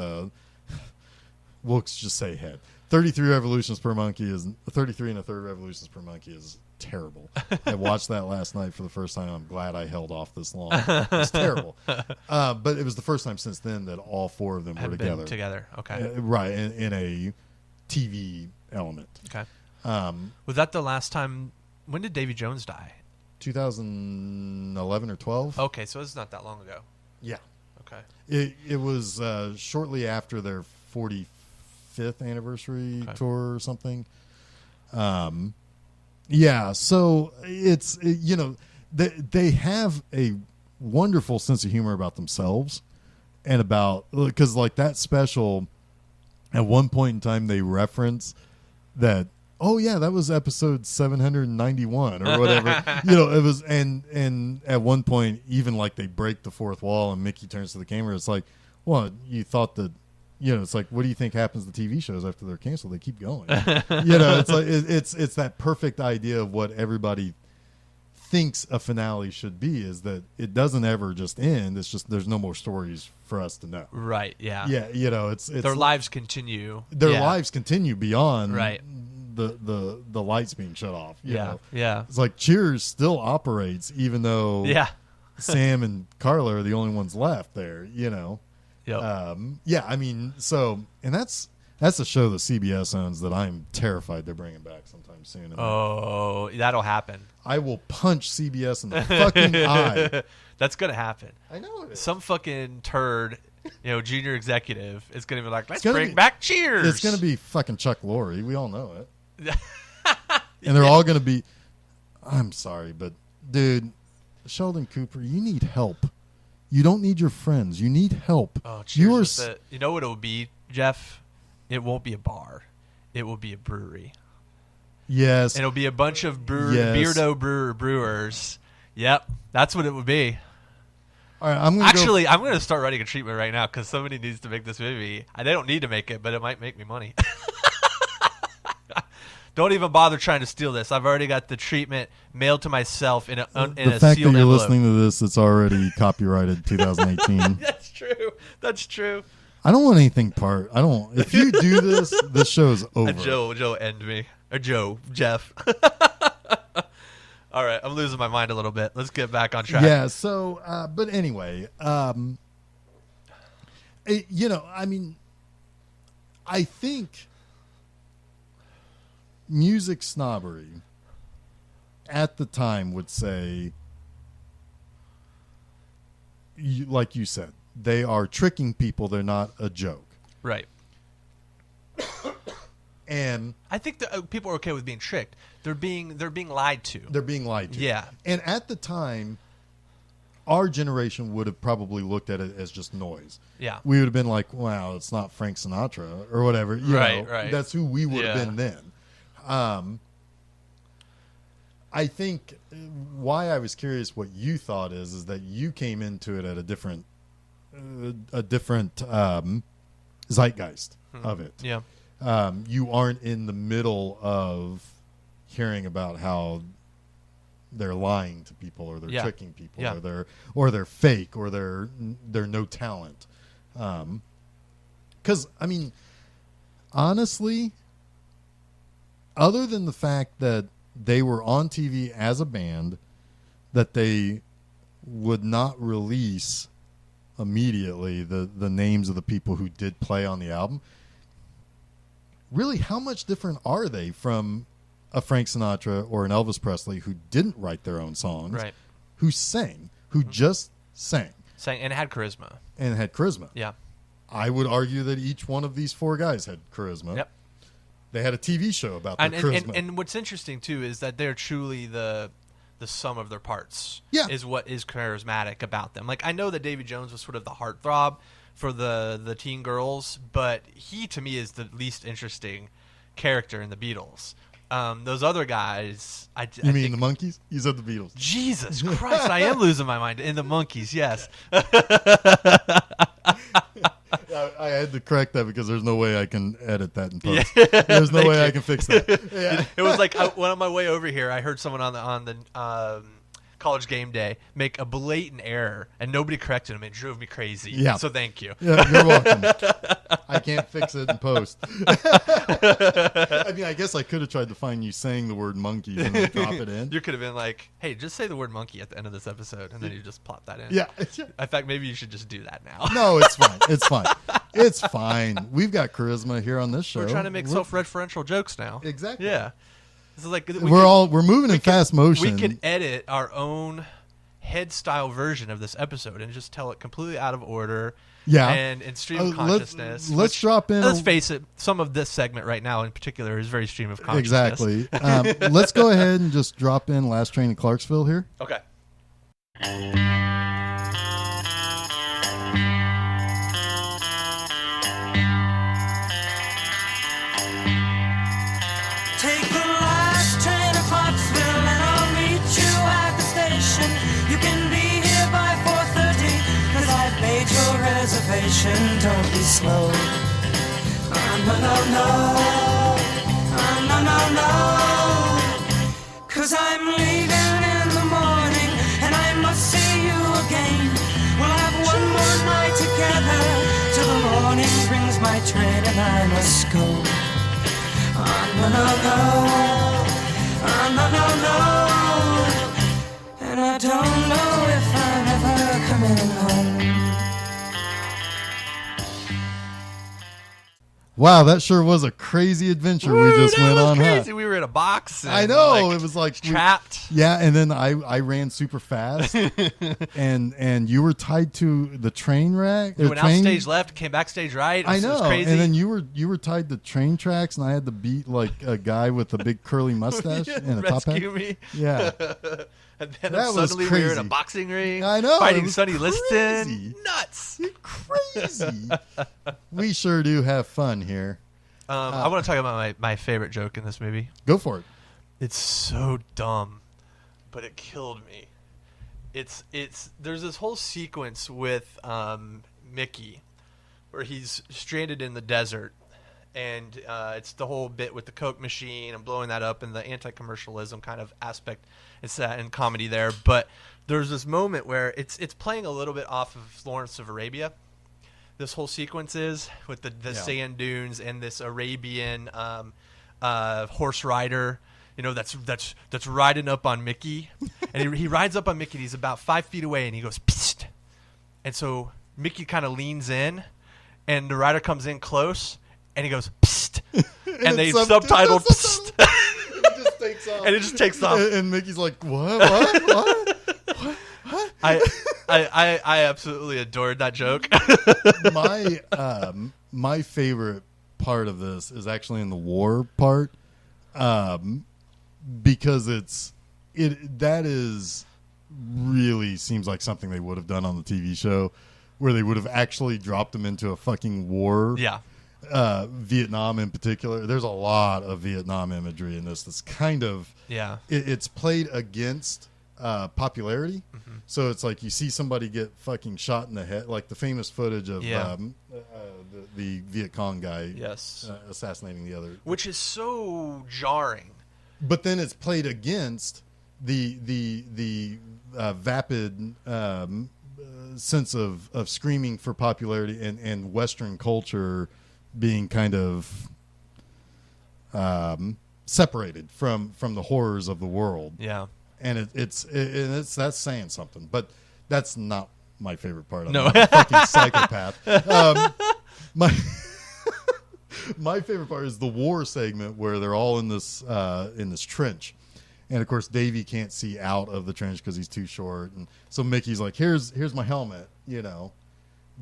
we'll just say Head. 33 revolutions per monkey is 33 and a third revolutions per monkey is terrible. I watched that last night for the first time. I'm glad I held off this long. It's terrible, but it was the first time since then that all 4 of them were together. Together, okay, right, in a TV element. Okay, was that the last time? When did Davy Jones die? 2011 or 12. Okay, so it's not that long ago. Yeah. Okay. It was shortly after their 45th anniversary tour or something. Yeah, so they have a wonderful sense of humor about themselves and about, because like that special, at one point in time they reference that, oh yeah, that was episode 791 or whatever. It was, and at one point, even like they break the fourth wall and Mickey turns to the camera. It's like, well, you thought that, it's like, what do you think happens to TV shows after they're canceled? They keep going. It's like it's that perfect idea of what everybody thinks a finale should be, is that it doesn't ever just end. It's just there's no more stories for us to know. Right. Yeah. Yeah. It's their lives continue. Their lives continue beyond. Right. The lights being shut off. You know? Yeah. It's like Cheers still operates even though Sam and Carla are the only ones left there, you know. Yep. Yeah, I mean, so, and that's a show that CBS owns that I'm terrified they're bringing back sometime soon. And Oh, that'll happen. I will punch CBS in the fucking eye. That's gonna happen. I know it is. Some fucking turd, junior executive is gonna be like, let's gonna bring be- back Cheers. It's going to be fucking Chuck Lorre. We all know it. And they're all going to be, I'm sorry, but dude, Sheldon Cooper, you need help. You don't need your friends. You need help. Oh, You are Cheers. You know what it will be, Jeff? It won't be a bar. It will be a brewery. Yes. And it'll be a bunch of Yes. beardo brewers. Yep, that's what it would be. All right, I'm going to Actually, I'm going to start writing a treatment right now because somebody needs to make this movie. They don't need to make it, but it might make me money. Don't even bother trying to steal this. I've already got the treatment mailed to myself in a the sealed fact that you're envelope. listening to this, it's already copyrighted 2018. That's true. That's true. I don't want anything part. I don't. If you do this show's over. Joe end me. Or Jeff. All right, I'm losing my mind a little bit. Let's get back on track. Yeah. So, but anyway, I mean, I think music snobbery at the time would say, like you said, they are tricking people. They're not a joke. Right. And I think that people are okay with being tricked. They're being lied to. they're being lied to. Yeah. And at the time, our generation would have probably looked at it as just noise. Yeah. We would have been like, wow, it's not Frank Sinatra or whatever. You Right, know, right. That's who we would have Yeah. been then. I think why I was curious what you thought is that you came into it at a different zeitgeist of it. Yeah. You aren't in the middle of hearing about how they're lying to people or they're Yeah. tricking people Yeah. or they're fake or they're no talent. Because I mean, honestly, other than the fact that they were on TV as a band, that they would not release immediately the names of the people who did play on the album. Really, how much different are they from a Frank Sinatra or an Elvis Presley who didn't write their own songs, Right. who sang, who just sang And it had charisma. and had charisma? Yeah. I would argue that each one of these four guys had charisma. Yep. They had a TV show about their charisma. And what's interesting too is that they're truly the sum of their parts. Yeah. Is what is charismatic about them. Like I know that Davy Jones was sort of the heartthrob for the teen girls, but he to me is the least interesting character in the Beatles. Those other guys, I you mean think, the Monkees? You said the Beatles. Jesus Christ, I am losing my mind. In the Monkees, yes. I had to correct that because there's no way I can edit that in post. There's no way I can fix that. Yeah. It was like when on my way over here, I heard someone on the College Game Day make a blatant error, and nobody corrected him. It drove me crazy. Yeah. So thank you. Yeah, you're welcome. I can't fix it in post. I mean, I guess I could have tried to find you saying the word monkeys and then drop it in. You could have been like, "Hey, just say the word monkey at the end of this episode," and then you just plop that in. Yeah. In fact, maybe you should just do that now. No, it's fine. It's fine. It's fine. We've got charisma here on this show. We're trying to make self-referential jokes now. Exactly. Yeah. This is like We're moving in fast motion. We could edit our own head-style version of this episode and just tell it completely out of order. Yeah. And stream of consciousness. Let's drop in. Let's face it, some of this segment right now in particular is very stream of consciousness. Exactly. Let's go ahead and just drop in Last Train to Clarksville here. Okay. Take the last train to Clarksville and I'll meet you at the station. You can be here by 4:30 cause I've made your reservation. Don't be slow. No, no, no. No, no, no. Cause I'm leaving in the morning and I must see you again. We'll have one more night together till the morning brings my train and I must go. No, no, no. No, no, no. And I don't know if I'm wow, that sure was a crazy adventure we just went on. Crazy. Huh? We were in a box. And I know, it was like trapped. Yeah, and then I ran super fast, and you were tied to the train rack. We went out stage left, came back stage right. I know, it was crazy. and then you were tied to train tracks, and I had to beat like a guy with a big curly mustache and a top hat. Rescue me. Yeah. And then That was suddenly we were in a crazy. boxing ring. I know, Fighting it was Sonny crazy. Liston. Nuts. Crazy. We sure do have fun here. I want to talk about my favorite joke in this movie. Go for it. It's so dumb, but it killed me. It's there's this whole sequence with Mickey where he's stranded in the desert, and it's the whole bit with the Coke machine and blowing that up and the anti-commercialism kind of aspect. It's that in comedy there, but there's this moment where it's playing a little bit off of Lawrence of Arabia. This whole sequence is with the sand dunes and this Arabian horse rider, that's riding up on Mickey, and he rides up on Mickey. And he's about 5 feet away, and he goes psst, and so Mickey kind of leans in, and the rider comes in close, and he goes psst, and they subtitled psst. And it just takes off. And Mickey's like, what? I absolutely adored that joke. My favorite part of this is actually in the war part, because that is really seems like something they would have done on the TV show, where they would have actually dropped them into a fucking war. Yeah. Vietnam in particular. There's a lot of Vietnam imagery in this. That's kind of it's played against popularity. Mm-hmm. So it's like you see somebody get fucking shot in the head, like the famous footage of the Viet Cong guy assassinating the other, which is so jarring. But then it's played against the vapid sense of screaming for popularity and Western culture being kind of separated from the horrors of the world. Yeah. And that's saying something, but that's not my favorite part. No, I'm a fucking psychopath. My favorite part is the war segment where they're all in this trench, and of course Davey can't see out of the trench because he's too short, and so Mickey's like, "Here's my helmet,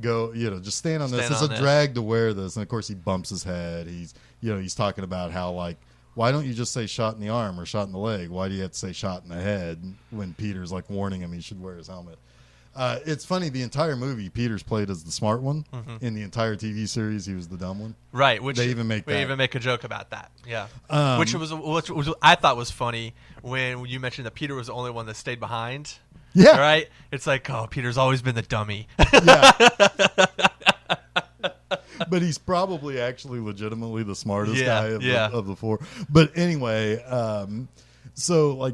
go, just stand on this. It's a drag to wear this." And of course he bumps his head. He's talking about how, like, why don't you just say shot in the arm or shot in the leg? Why do you have to say shot in the head when Peter's like warning him he should wear his helmet? It's funny, the entire movie Peter's played as the smart one. Mm-hmm. In the entire TV series he was the dumb one. Right, which they even make a joke about that. Yeah. Which I thought was funny when you mentioned that Peter was the only one that stayed behind. Yeah. Right? It's like, oh, Peter's always been the dummy. Yeah. But he's probably actually legitimately the smartest guy of the four. But anyway, so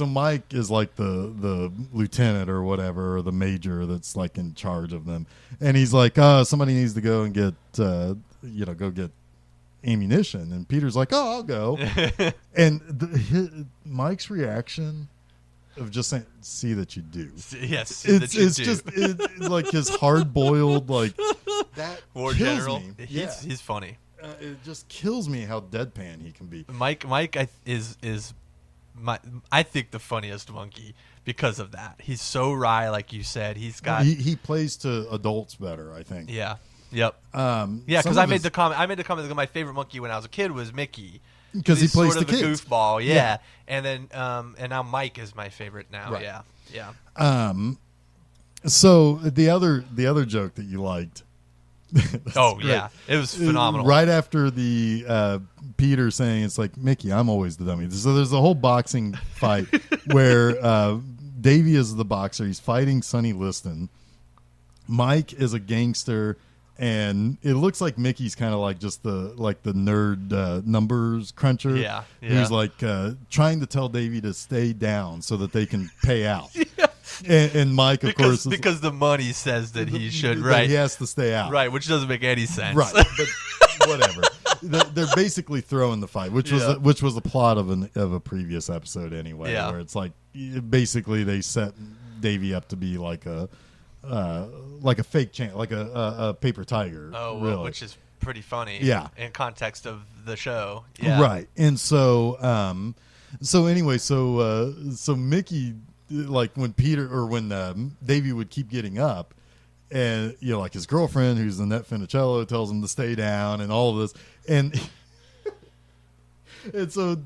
Mike is like the lieutenant or whatever, or the major that's like in charge of them, and he's like, somebody needs to go and get go get ammunition, and Peter's like, I'll go. And Mike's reaction of just saying, "See that you do." Yes, it's just like his hard boiled like that. War kills general. Me. He's funny. It just kills me how deadpan he can be. Mike is I think the funniest monkey because of that. He's so wry, like you said. He's got he plays to adults better, I think. Yeah. Yep. Because I made the comment that my favorite monkey when I was a kid was Mickey. Because he plays sort the of kids. A goofball, yeah. And then and now Mike is my favorite now. Right. Yeah. So the other joke that you liked. Yeah, it was phenomenal. Right after the Peter saying, it's like, Mickey, I'm always the dummy. So there's a whole boxing fight where Davey is the boxer. He's fighting Sonny Liston. Mike is a gangster. And it looks like Mickey's kind of like just the nerd numbers cruncher. Yeah. Who's like trying to tell Davey to stay down so that they can pay out. And Mike, of course, because the money says that he should, right? He has to stay out, right? Which doesn't make any sense, right? But whatever. They're basically throwing the fight, which was the plot of a previous episode anyway, where it's like basically they set Davey up to be like a like a fake chant, like a paper tiger. Oh, well, really. which is pretty funny. Yeah. In context of the show. Yeah. Right. And so anyway, so Mickey, like when Davey would keep getting up, and like his girlfriend, who's Annette Funicello, tells him to stay down, and all of this, and and so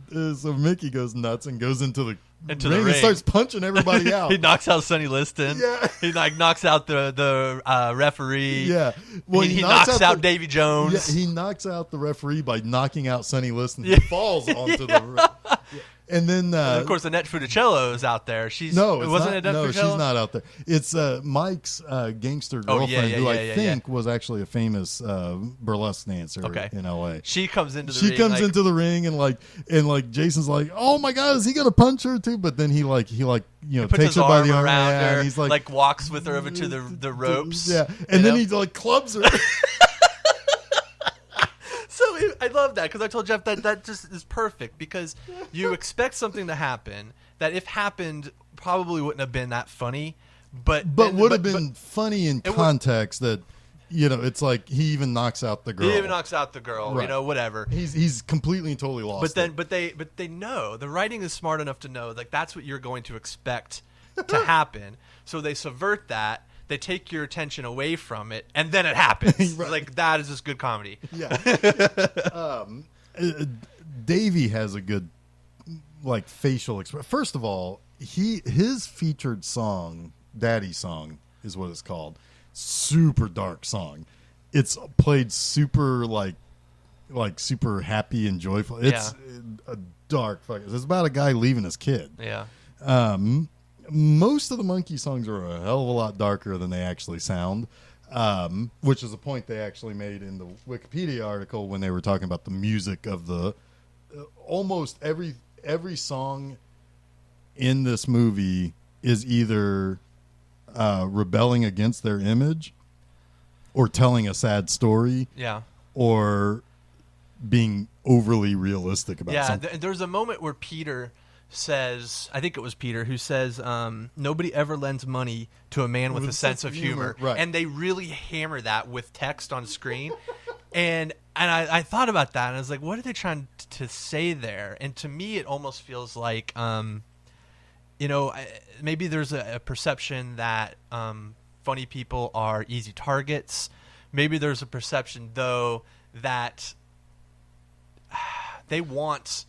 Mickey goes nuts and goes into the ring and starts punching everybody out. He knocks out Sonny Liston. Yeah. He knocks out the referee. Yeah. Well, he knocks out Davy Jones. Yeah, he knocks out the referee by knocking out Sonny Liston. He falls onto the ring. Yeah. And then, and of course, Annette Funicello is out there. She's Annette no, Funicello? she's not out there. It's Mike's gangster girlfriend, who I think was actually a famous burlesque dancer in L.A. She comes into the ring. Into the ring, and Jason's like, "Oh my God, is he gonna punch her too?" But then he puts takes his her by arm the arm around her, and he's like walks with her over to the ropes. Yeah, and then he clubs her. So I love that, because I told Geoff that just is perfect, because you expect something to happen that, if happened, probably wouldn't have been that funny, but would have been funny in context that it's like he even knocks out the girl. He even knocks out the girl, right. Whatever. He's completely and totally lost. But they know, the writing is smart enough to know, like, that's what you're going to expect to happen. So they subvert that. They take your attention away from it, and then it happens. Right. Like, that is just good comedy. Yeah. Davey has a good facial expression. First of all, his featured song, Daddy Song, is what it's called. Super dark song. It's played super super happy and joyful. It's a dark fucking. It's about a guy leaving his kid. Yeah. Most of the Monkees songs are a hell of a lot darker than they actually sound, which is a point they actually made in the Wikipedia article when they were talking about the music of the almost every song in this movie is either rebelling against their image or telling a sad story, or being overly realistic about something. Yeah, there's a moment where Peter says, I think it was Peter who says, nobody ever lends money to a man with a sense of humor. Right. And they really hammer that with text on screen. and I thought about that, and I was like, what are they trying to say there? And to me, it almost feels like, maybe there's a perception that funny people are easy targets. Maybe there's a perception, though, that they want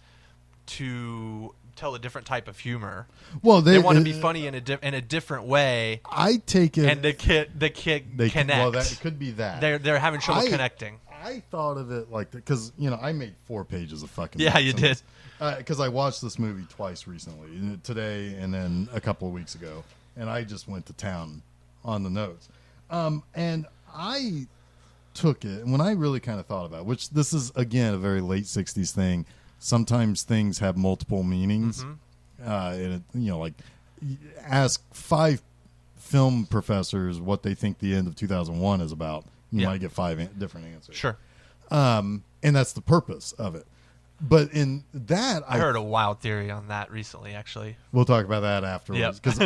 to tell a different type of humor. Well, they want to be funny in a different way. I take it, and the kid connect. Well, it could be that they're having trouble connecting. I thought of it like that because I made 4 pages of fucking. Yeah, you did. Because I watched this movie twice recently, today and then a couple of weeks ago, and I just went to town on the notes. And I took it, and when I really kind of thought about it, which this is again a very late '60s thing. Sometimes things have multiple meanings, and ask 5 film professors what they think the end of 2001 is about. You might get 5 different answers. Sure, and that's the purpose of it. But in that, I heard a wild theory on that recently. Actually, we'll talk about that afterwards because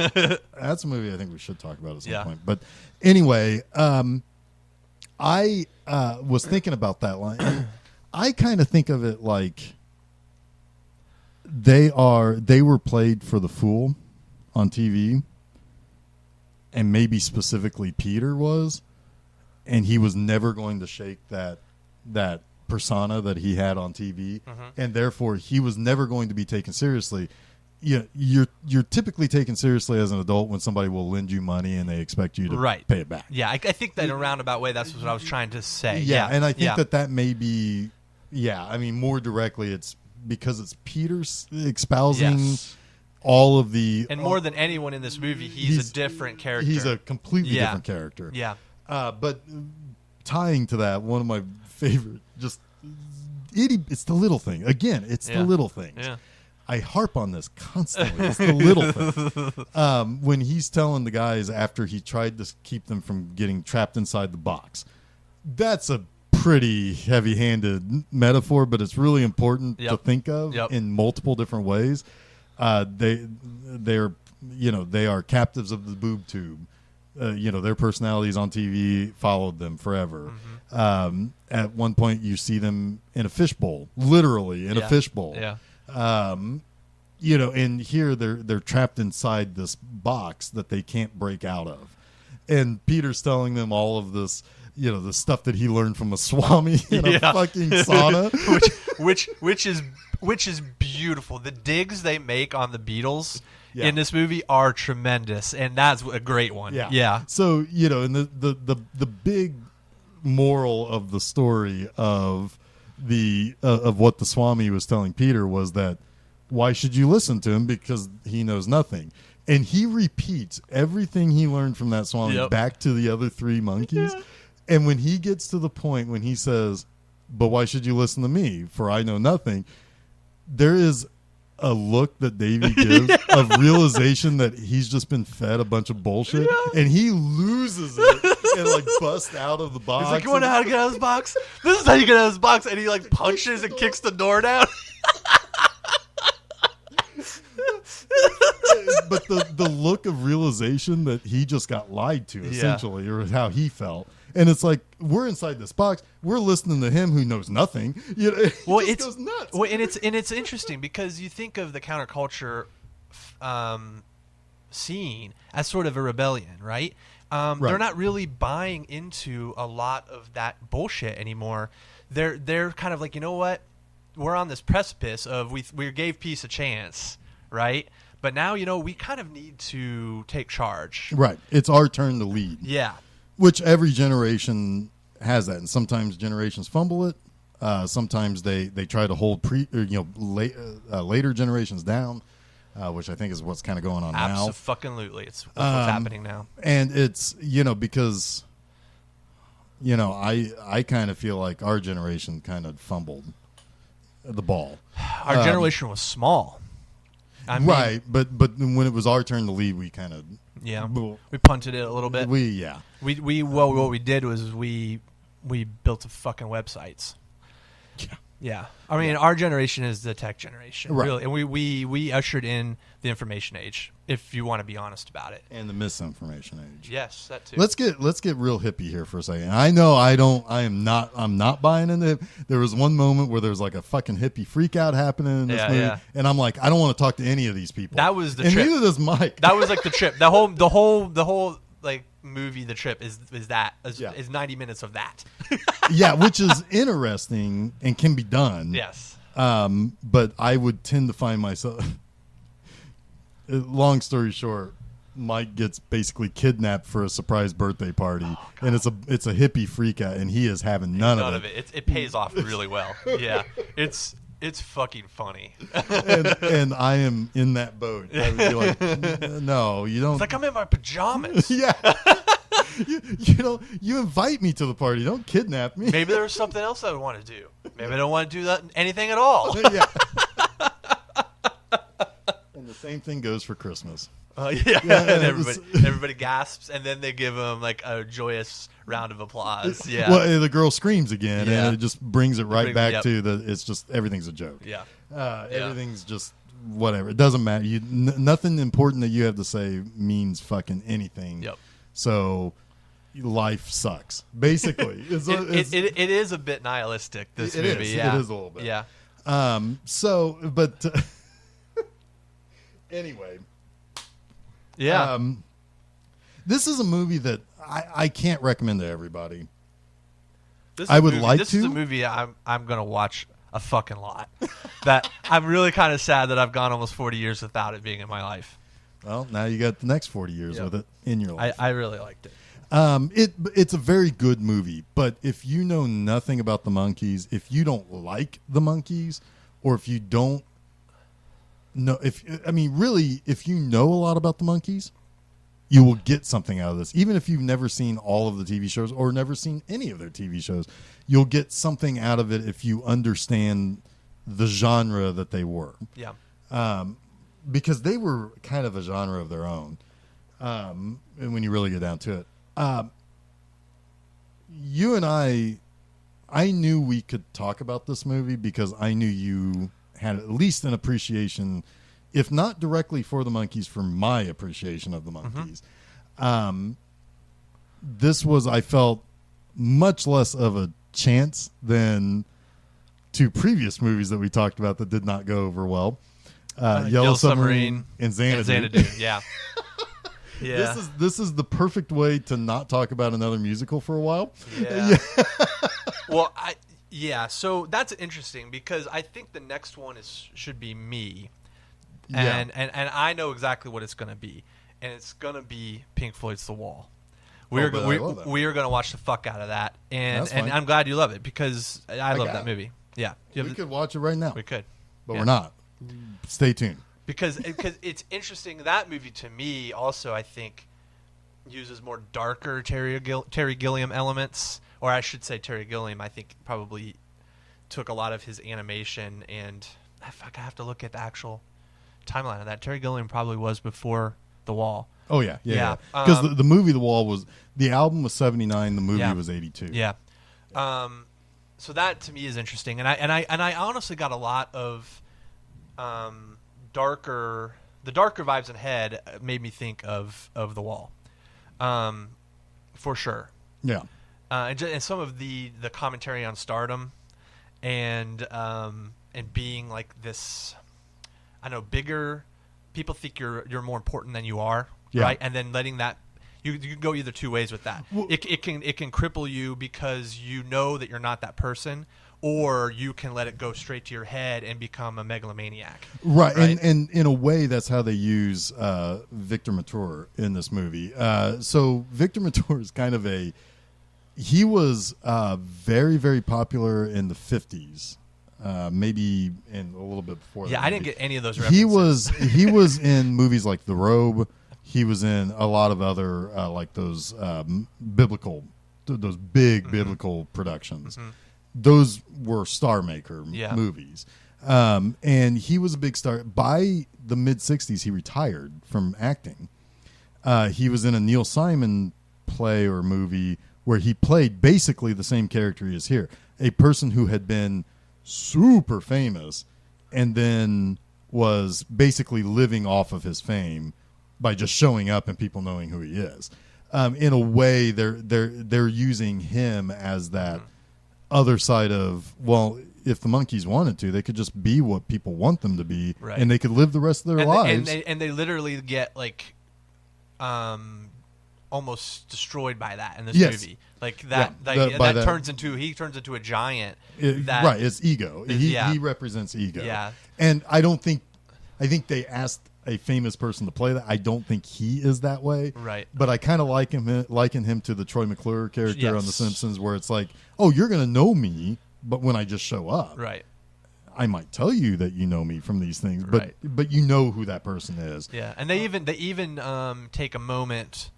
that's a movie I think we should talk about at some point. But anyway, I was thinking about that line. I kind of think of it like they were played for the fool on TV, and maybe specifically Peter was, and he was never going to shake that persona that he had on TV, and therefore he was never going to be taken seriously. You're typically taken seriously as an adult when somebody will lend you money and they expect you to pay it back. Yeah, I think that in a roundabout way, that's what I was trying to say. Yeah, and I think that may be. Yeah, I mean, more directly, it's because it's Peter espousing all of the... And more than anyone in this movie, he's a different character. He's a completely different character. Yeah. But tying to that, one of my favorite, it's the little thing. Again, it's the little things. Yeah. I harp on this constantly. It's the little thing. When he's telling the guys after he tried to keep them from getting trapped inside the box, that's a pretty heavy-handed metaphor, but it's really important to think of in multiple different ways. They are captives of the boob tube. their personalities on TV followed them forever. Mm-hmm. At one point, you see them in a fishbowl, literally in a fishbowl. Yeah. And here they're trapped inside this box that they can't break out of. And Peter's telling them all of this, the stuff that he learned from a Swami in a fucking sauna. which is beautiful. The digs they make on the Beatles in this movie are tremendous, and that's a great one. Yeah. So, and the big moral of the story of what the Swami was telling Peter was that why should you listen to him? Because he knows nothing. And he repeats everything he learned from that Swami back to the other three monkeys. Yeah. And when he gets to the point when he says, but why should you listen to me? For I know nothing. There is a look that Davey gives of realization that he's just been fed a bunch of bullshit. And he loses it and busts out of the box. He's like, you want to know how to get out of this box? This is how you get out of this box. And he punches and kicks the door down. But the look of realization that he just got lied to, essentially, or how he felt. And it's like, we're inside this box. We're listening to him who knows nothing. It goes nuts. Well, and it's interesting because you think of the counterculture scene as sort of a rebellion, right? They're not really buying into a lot of that bullshit anymore. They're kind of like, you know what? We're on this precipice of we gave peace a chance, right? But now, we kind of need to take charge. Right. It's our turn to lead. Yeah. Which every generation has that. And sometimes generations fumble it. Sometimes they try to hold later generations down, which I think is what's kind of going on now. Absolutely. It's what's happening now. And it's, because, I kind of feel like our generation kind of fumbled the ball. Our generation was small. Right, but when it was our turn to lead, we kind of we punted it a little bit. What we did was we built a fucking websites. Yeah. I mean, our generation is the tech generation, really, and we ushered in the information age, if you want to be honest about it, and the misinformation age. Yes, that too. Let's get real hippie here for a second. I know I'm not buying into it. There was one moment where there was like a fucking hippie freak out happening in this movie, and I'm like, I don't want to talk to any of these people. That was the and trip. Neither does Mike. That was like the trip. The whole like movie, the trip is 90 minutes of that. Yeah, which is interesting and can be done. Yes. But I would tend to find myself. Long story short, Mike gets basically kidnapped for a surprise birthday party, and it's a hippie freak out, and he is having none of it. It pays off really well. Yeah, it's fucking funny. and I am in that boat. I would be like, no, you don't. It's like I'm in my pajamas. Yeah. You invite me to the party. Don't kidnap me. Maybe there was something else I would want to do. Maybe I don't want to do anything at all. Yeah. And the same thing goes for Christmas. And everybody gasps, and then they give them like a joyous round of applause. Yeah. Well, the girl screams again, and it just brings it back to that. It's just everything's a joke. Yeah. Everything's just whatever. It doesn't matter. Nothing important that you have to say means fucking anything. Yep. So life sucks. Basically, it is a bit nihilistic. This movie, it is a little bit. Yeah. Anyway. Yeah. This is a movie that I can't recommend to everybody. This is a movie I'm going to watch a fucking lot. That I'm really kind of sad that I've gone almost 40 years without it being in my life. Well, now you got the next 40 years with it in your life. I really liked it. It's a very good movie, but if you know nothing about the Monkees, if you don't like the Monkees, or if you don't know, if you know a lot about the Monkees, you will get something out of this. Even if you've never seen all of the TV shows or never seen any of their TV shows, you'll get something out of it if you understand the genre that they were. Yeah. Because they were kind of a genre of their own. And when you really get down to it. You and I knew we could talk about this movie because I knew you had at least an appreciation, if not directly for the Monkees, for my appreciation of the Monkees. this was, I felt, much less of a chance than two previous movies that we talked about that did not go over well. Yellow Submarine and Xanadu. Yeah. Yeah. This is the perfect way to not talk about another musical for a while. Yeah. Well, so that's interesting because I think the next one should be Me. And I know exactly what it's going to be. And it's going to be Pink Floyd's The Wall. We are going to watch the fuck out of that. And I'm glad you love it because I love that movie. Yeah. We could watch it right now. We could. But we're not. Stay tuned. Because it's interesting. That movie, to me, also, I think, uses more darker Terry Gilliam elements. Or I should say Terry Gilliam, I think, probably took a lot of his animation. And I have to look at the actual timeline of that. Terry Gilliam probably was before The Wall. Oh, yeah. Because the movie The Wall was... The album was 79. The movie was 82. Yeah. So that, to me, is interesting. And I honestly got a lot of... the darker vibes in Head made me think of The Wall, for sure. Yeah, and some of the commentary on stardom, and being like this, I don't know, bigger. People think you're more important than you are, right? And then letting that you can go either two ways with that. Well, it can cripple you because you know that you're not that person. Or you can let it go straight to your head and become a megalomaniac. Right? And in a way, that's how they use Victor Mature in this movie. So Victor Mature is kind of he was very, very popular in the 50s, maybe in a little bit before that. Yeah, I didn't get any of those references. He was in movies like The Robe. He was in a lot of other, like those biblical, those big biblical productions. Mm-hmm. Those were star maker movies. And he was a big star. By the mid-60s, he retired from acting. He was in a Neil Simon play or movie where he played basically the same character he is here. A person who had been super famous and then was basically living off of his fame by just showing up and people knowing who he is. In a way, they're using him as that other side of, well, if the Monkees wanted to, they could just be what people want them to be, and they could live the rest of their lives. And they literally get like almost destroyed by that in this movie. Like that, turns into a giant. It's ego. He represents ego. Yeah, and I think they asked a famous person to play that. I don't think he is that way. Right. But I kind of liken him to the Troy McClure character on The Simpsons, where it's like, oh, you're going to know me, but when I just show up, right, I might tell you that you know me from these things, but you know who that person is. Yeah, and they even take a moment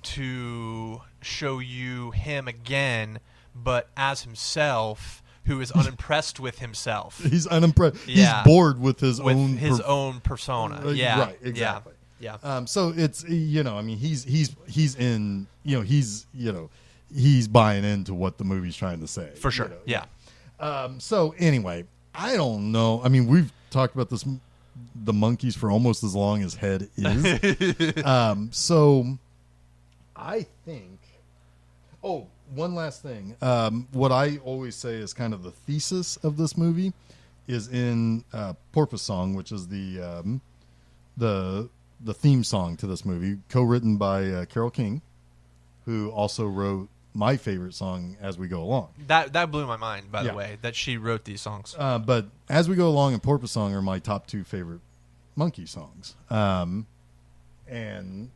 to show you him again, but as himself, who is unimpressed with himself. He's unimpressed. Yeah. He's bored with his own persona. Yeah, right, exactly. Yeah. So it's, I mean, he's in, he's buying into what the movie's trying to say. For sure. Yeah. So anyway, I don't know. I mean, we've talked about the Monkees for almost as long as Head is. So I think. Oh, one last thing. What I always say is kind of the thesis of this movie is in Porpoise Song, which is the theme song to this movie, co-written by Carole King, who also wrote my favorite song, As We Go Along. That blew my mind, by the way, that she wrote these songs. But As We Go Along and Porpoise Song are my top two favorite Monkee songs. And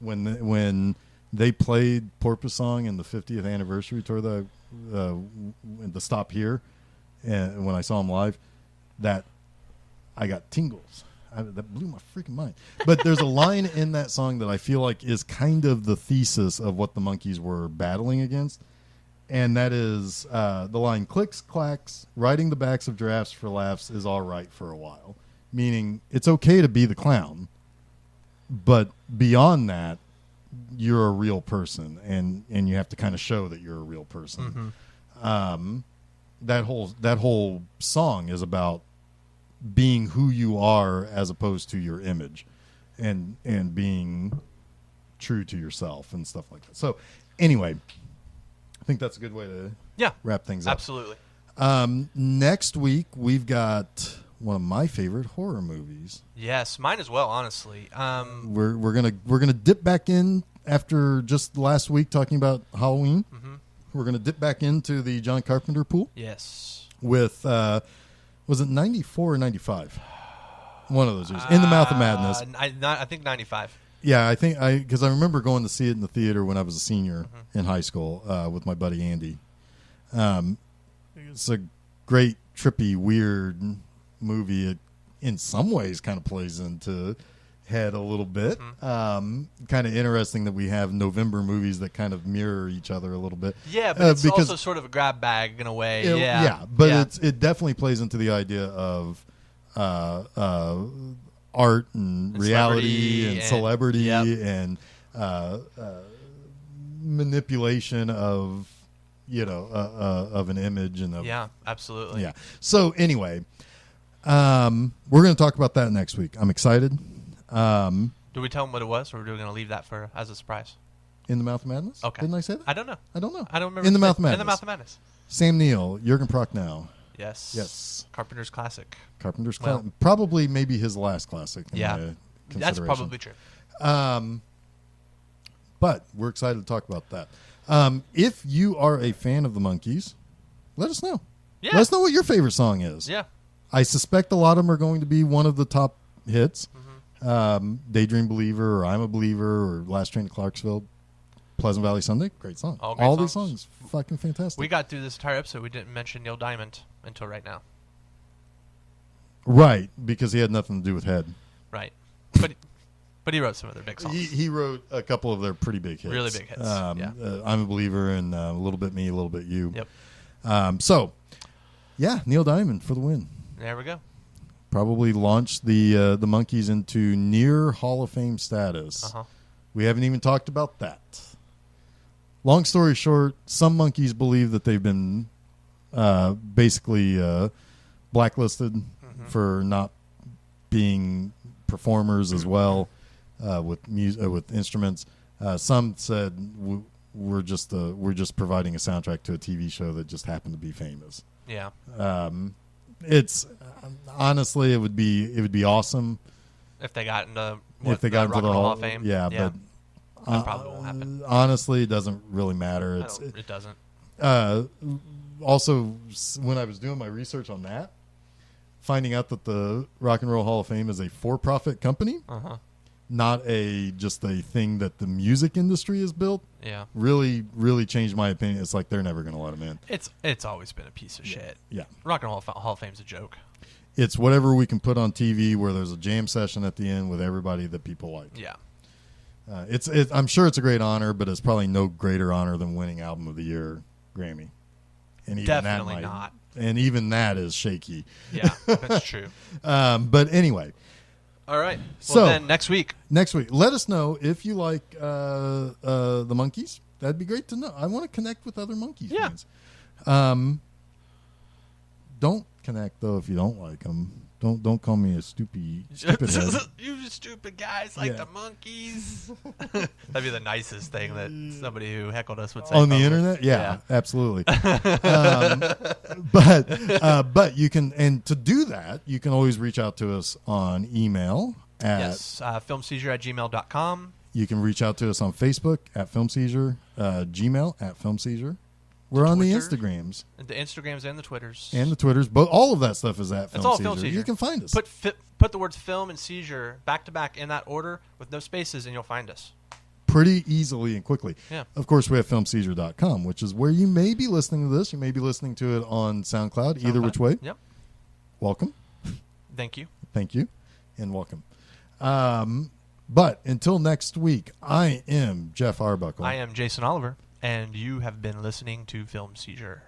when they played Porpoise Song in the 50th anniversary tour, the Stop Here, and when I saw them live, that I got tingles. That blew my freaking mind. But there's a line in that song that I feel like is kind of the thesis of what the Monkees were battling against, and that is the line, "Clicks, clacks, riding the backs of giraffes for laughs is all right for a while," meaning it's okay to be the clown, but beyond that, you're a real person, and you have to kind of show that you're a real person. Mm-hmm. That whole song is about being who you are as opposed to your image, and being true to yourself and stuff like that. So Anyway, I think that's a good way to wrap things up. Absolutely. Next week we've got one of my favorite horror movies. Yes, mine as well. Honestly, we're gonna dip back in after just last week talking about Halloween. Mm-hmm. We're gonna dip back into the John Carpenter pool. Yes. With was it 94 or 95? One of those years. In the Mouth of Madness. I think 95. Yeah, I think because I remember going to see it in the theater when I was a senior in high school with my buddy Andy. It's a great, trippy, weird movie. It, in some ways, kind of plays into head a little bit. Kind of interesting that we have November movies that kind of mirror each other a little bit. Yeah, but it's also sort of a grab bag in a way. But it definitely plays into the idea of art and reality and celebrity and manipulation of of an image and absolutely. So anyway, we're going to talk about that next week. I'm excited. Do we tell them what it was, or are we going to leave that as a surprise? In the Mouth of Madness? Okay. Didn't I say that? I don't know. I don't remember. In the Mouth of Madness. In the Mouth of Madness. Sam Neill, Jürgen Prochnow. Yes. Carpenter's classic. Classic. Probably maybe his last classic. That's probably true. But we're excited to talk about that. If you are a fan of the Monkees, let us know. Yeah. Let us know what your favorite song is. Yeah. I suspect a lot of them are going to be one of the top hits. Daydream Believer, or I'm a Believer, or Last Train to Clarksville, Pleasant Valley Sunday, great song. All these songs, fucking fantastic. We got through this entire episode. We didn't mention Neil Diamond until right now. Right, because he had nothing to do with Head. Right, but he wrote some of their big songs. He wrote a couple of their pretty big hits. Really big hits. I'm a Believer and A Little Bit Me, A Little Bit You. Yep. Neil Diamond for the win. There we go. Probably launched the Monkees into near Hall of Fame status. We haven't even talked about that. Long story short, some Monkees believe that they've been basically blacklisted for not being performers as well with instruments. Some said we're just providing a soundtrack to a TV show that just happened to be famous. Yeah. It's honestly, it would be awesome if they got into the Hall of Fame. Yeah, but that probably won't happen. Honestly, it doesn't really matter. It doesn't. Also, when I was doing my research on that, finding out that the Rock and Roll Hall of Fame is a for-profit company, not just a thing that the music industry has built, really, really changed my opinion. It's like they're never going to let them in. It's always been a piece of shit. Yeah. Rock and Roll Hall of Fame's a joke. It's whatever we can put on TV where there's a jam session at the end with everybody that people like. Yeah. I'm sure it's a great honor, but it's probably no greater honor than winning Album of the Year Grammy. And even definitely not. And even that is shaky. Yeah, that's true. But anyway. All right. Well, then next week, let us know if you like the Monkees. That'd be great to know. I want to connect with other Monkees fans. Don't connect though if you don't like them. Don't call me a stupid head. You stupid guys like the Monkees. That'd be the nicest thing that somebody who heckled us would say on the internet. Yeah. Absolutely. But you can, and to do that, you can always reach out to us on email at filmseizure@gmail.com. You can reach out to us on Facebook at Film Seizure, Gmail at Film Seizure. We're on the Instagrams. The Instagrams and the Twitters. But all of that stuff is at Film Seizure. You can find us. Put the words film and seizure back to back in that order with no spaces, and you'll find us. Pretty easily and quickly. Yeah. Of course, we have filmseizure.com, which is where you may be listening to this. You may be listening to it on SoundCloud. Either which way. Yep. Welcome. Thank you. And welcome. But until next week, I am Geoff Arbuckle. I am Jason Oliver. And you have been listening to Film Seizure.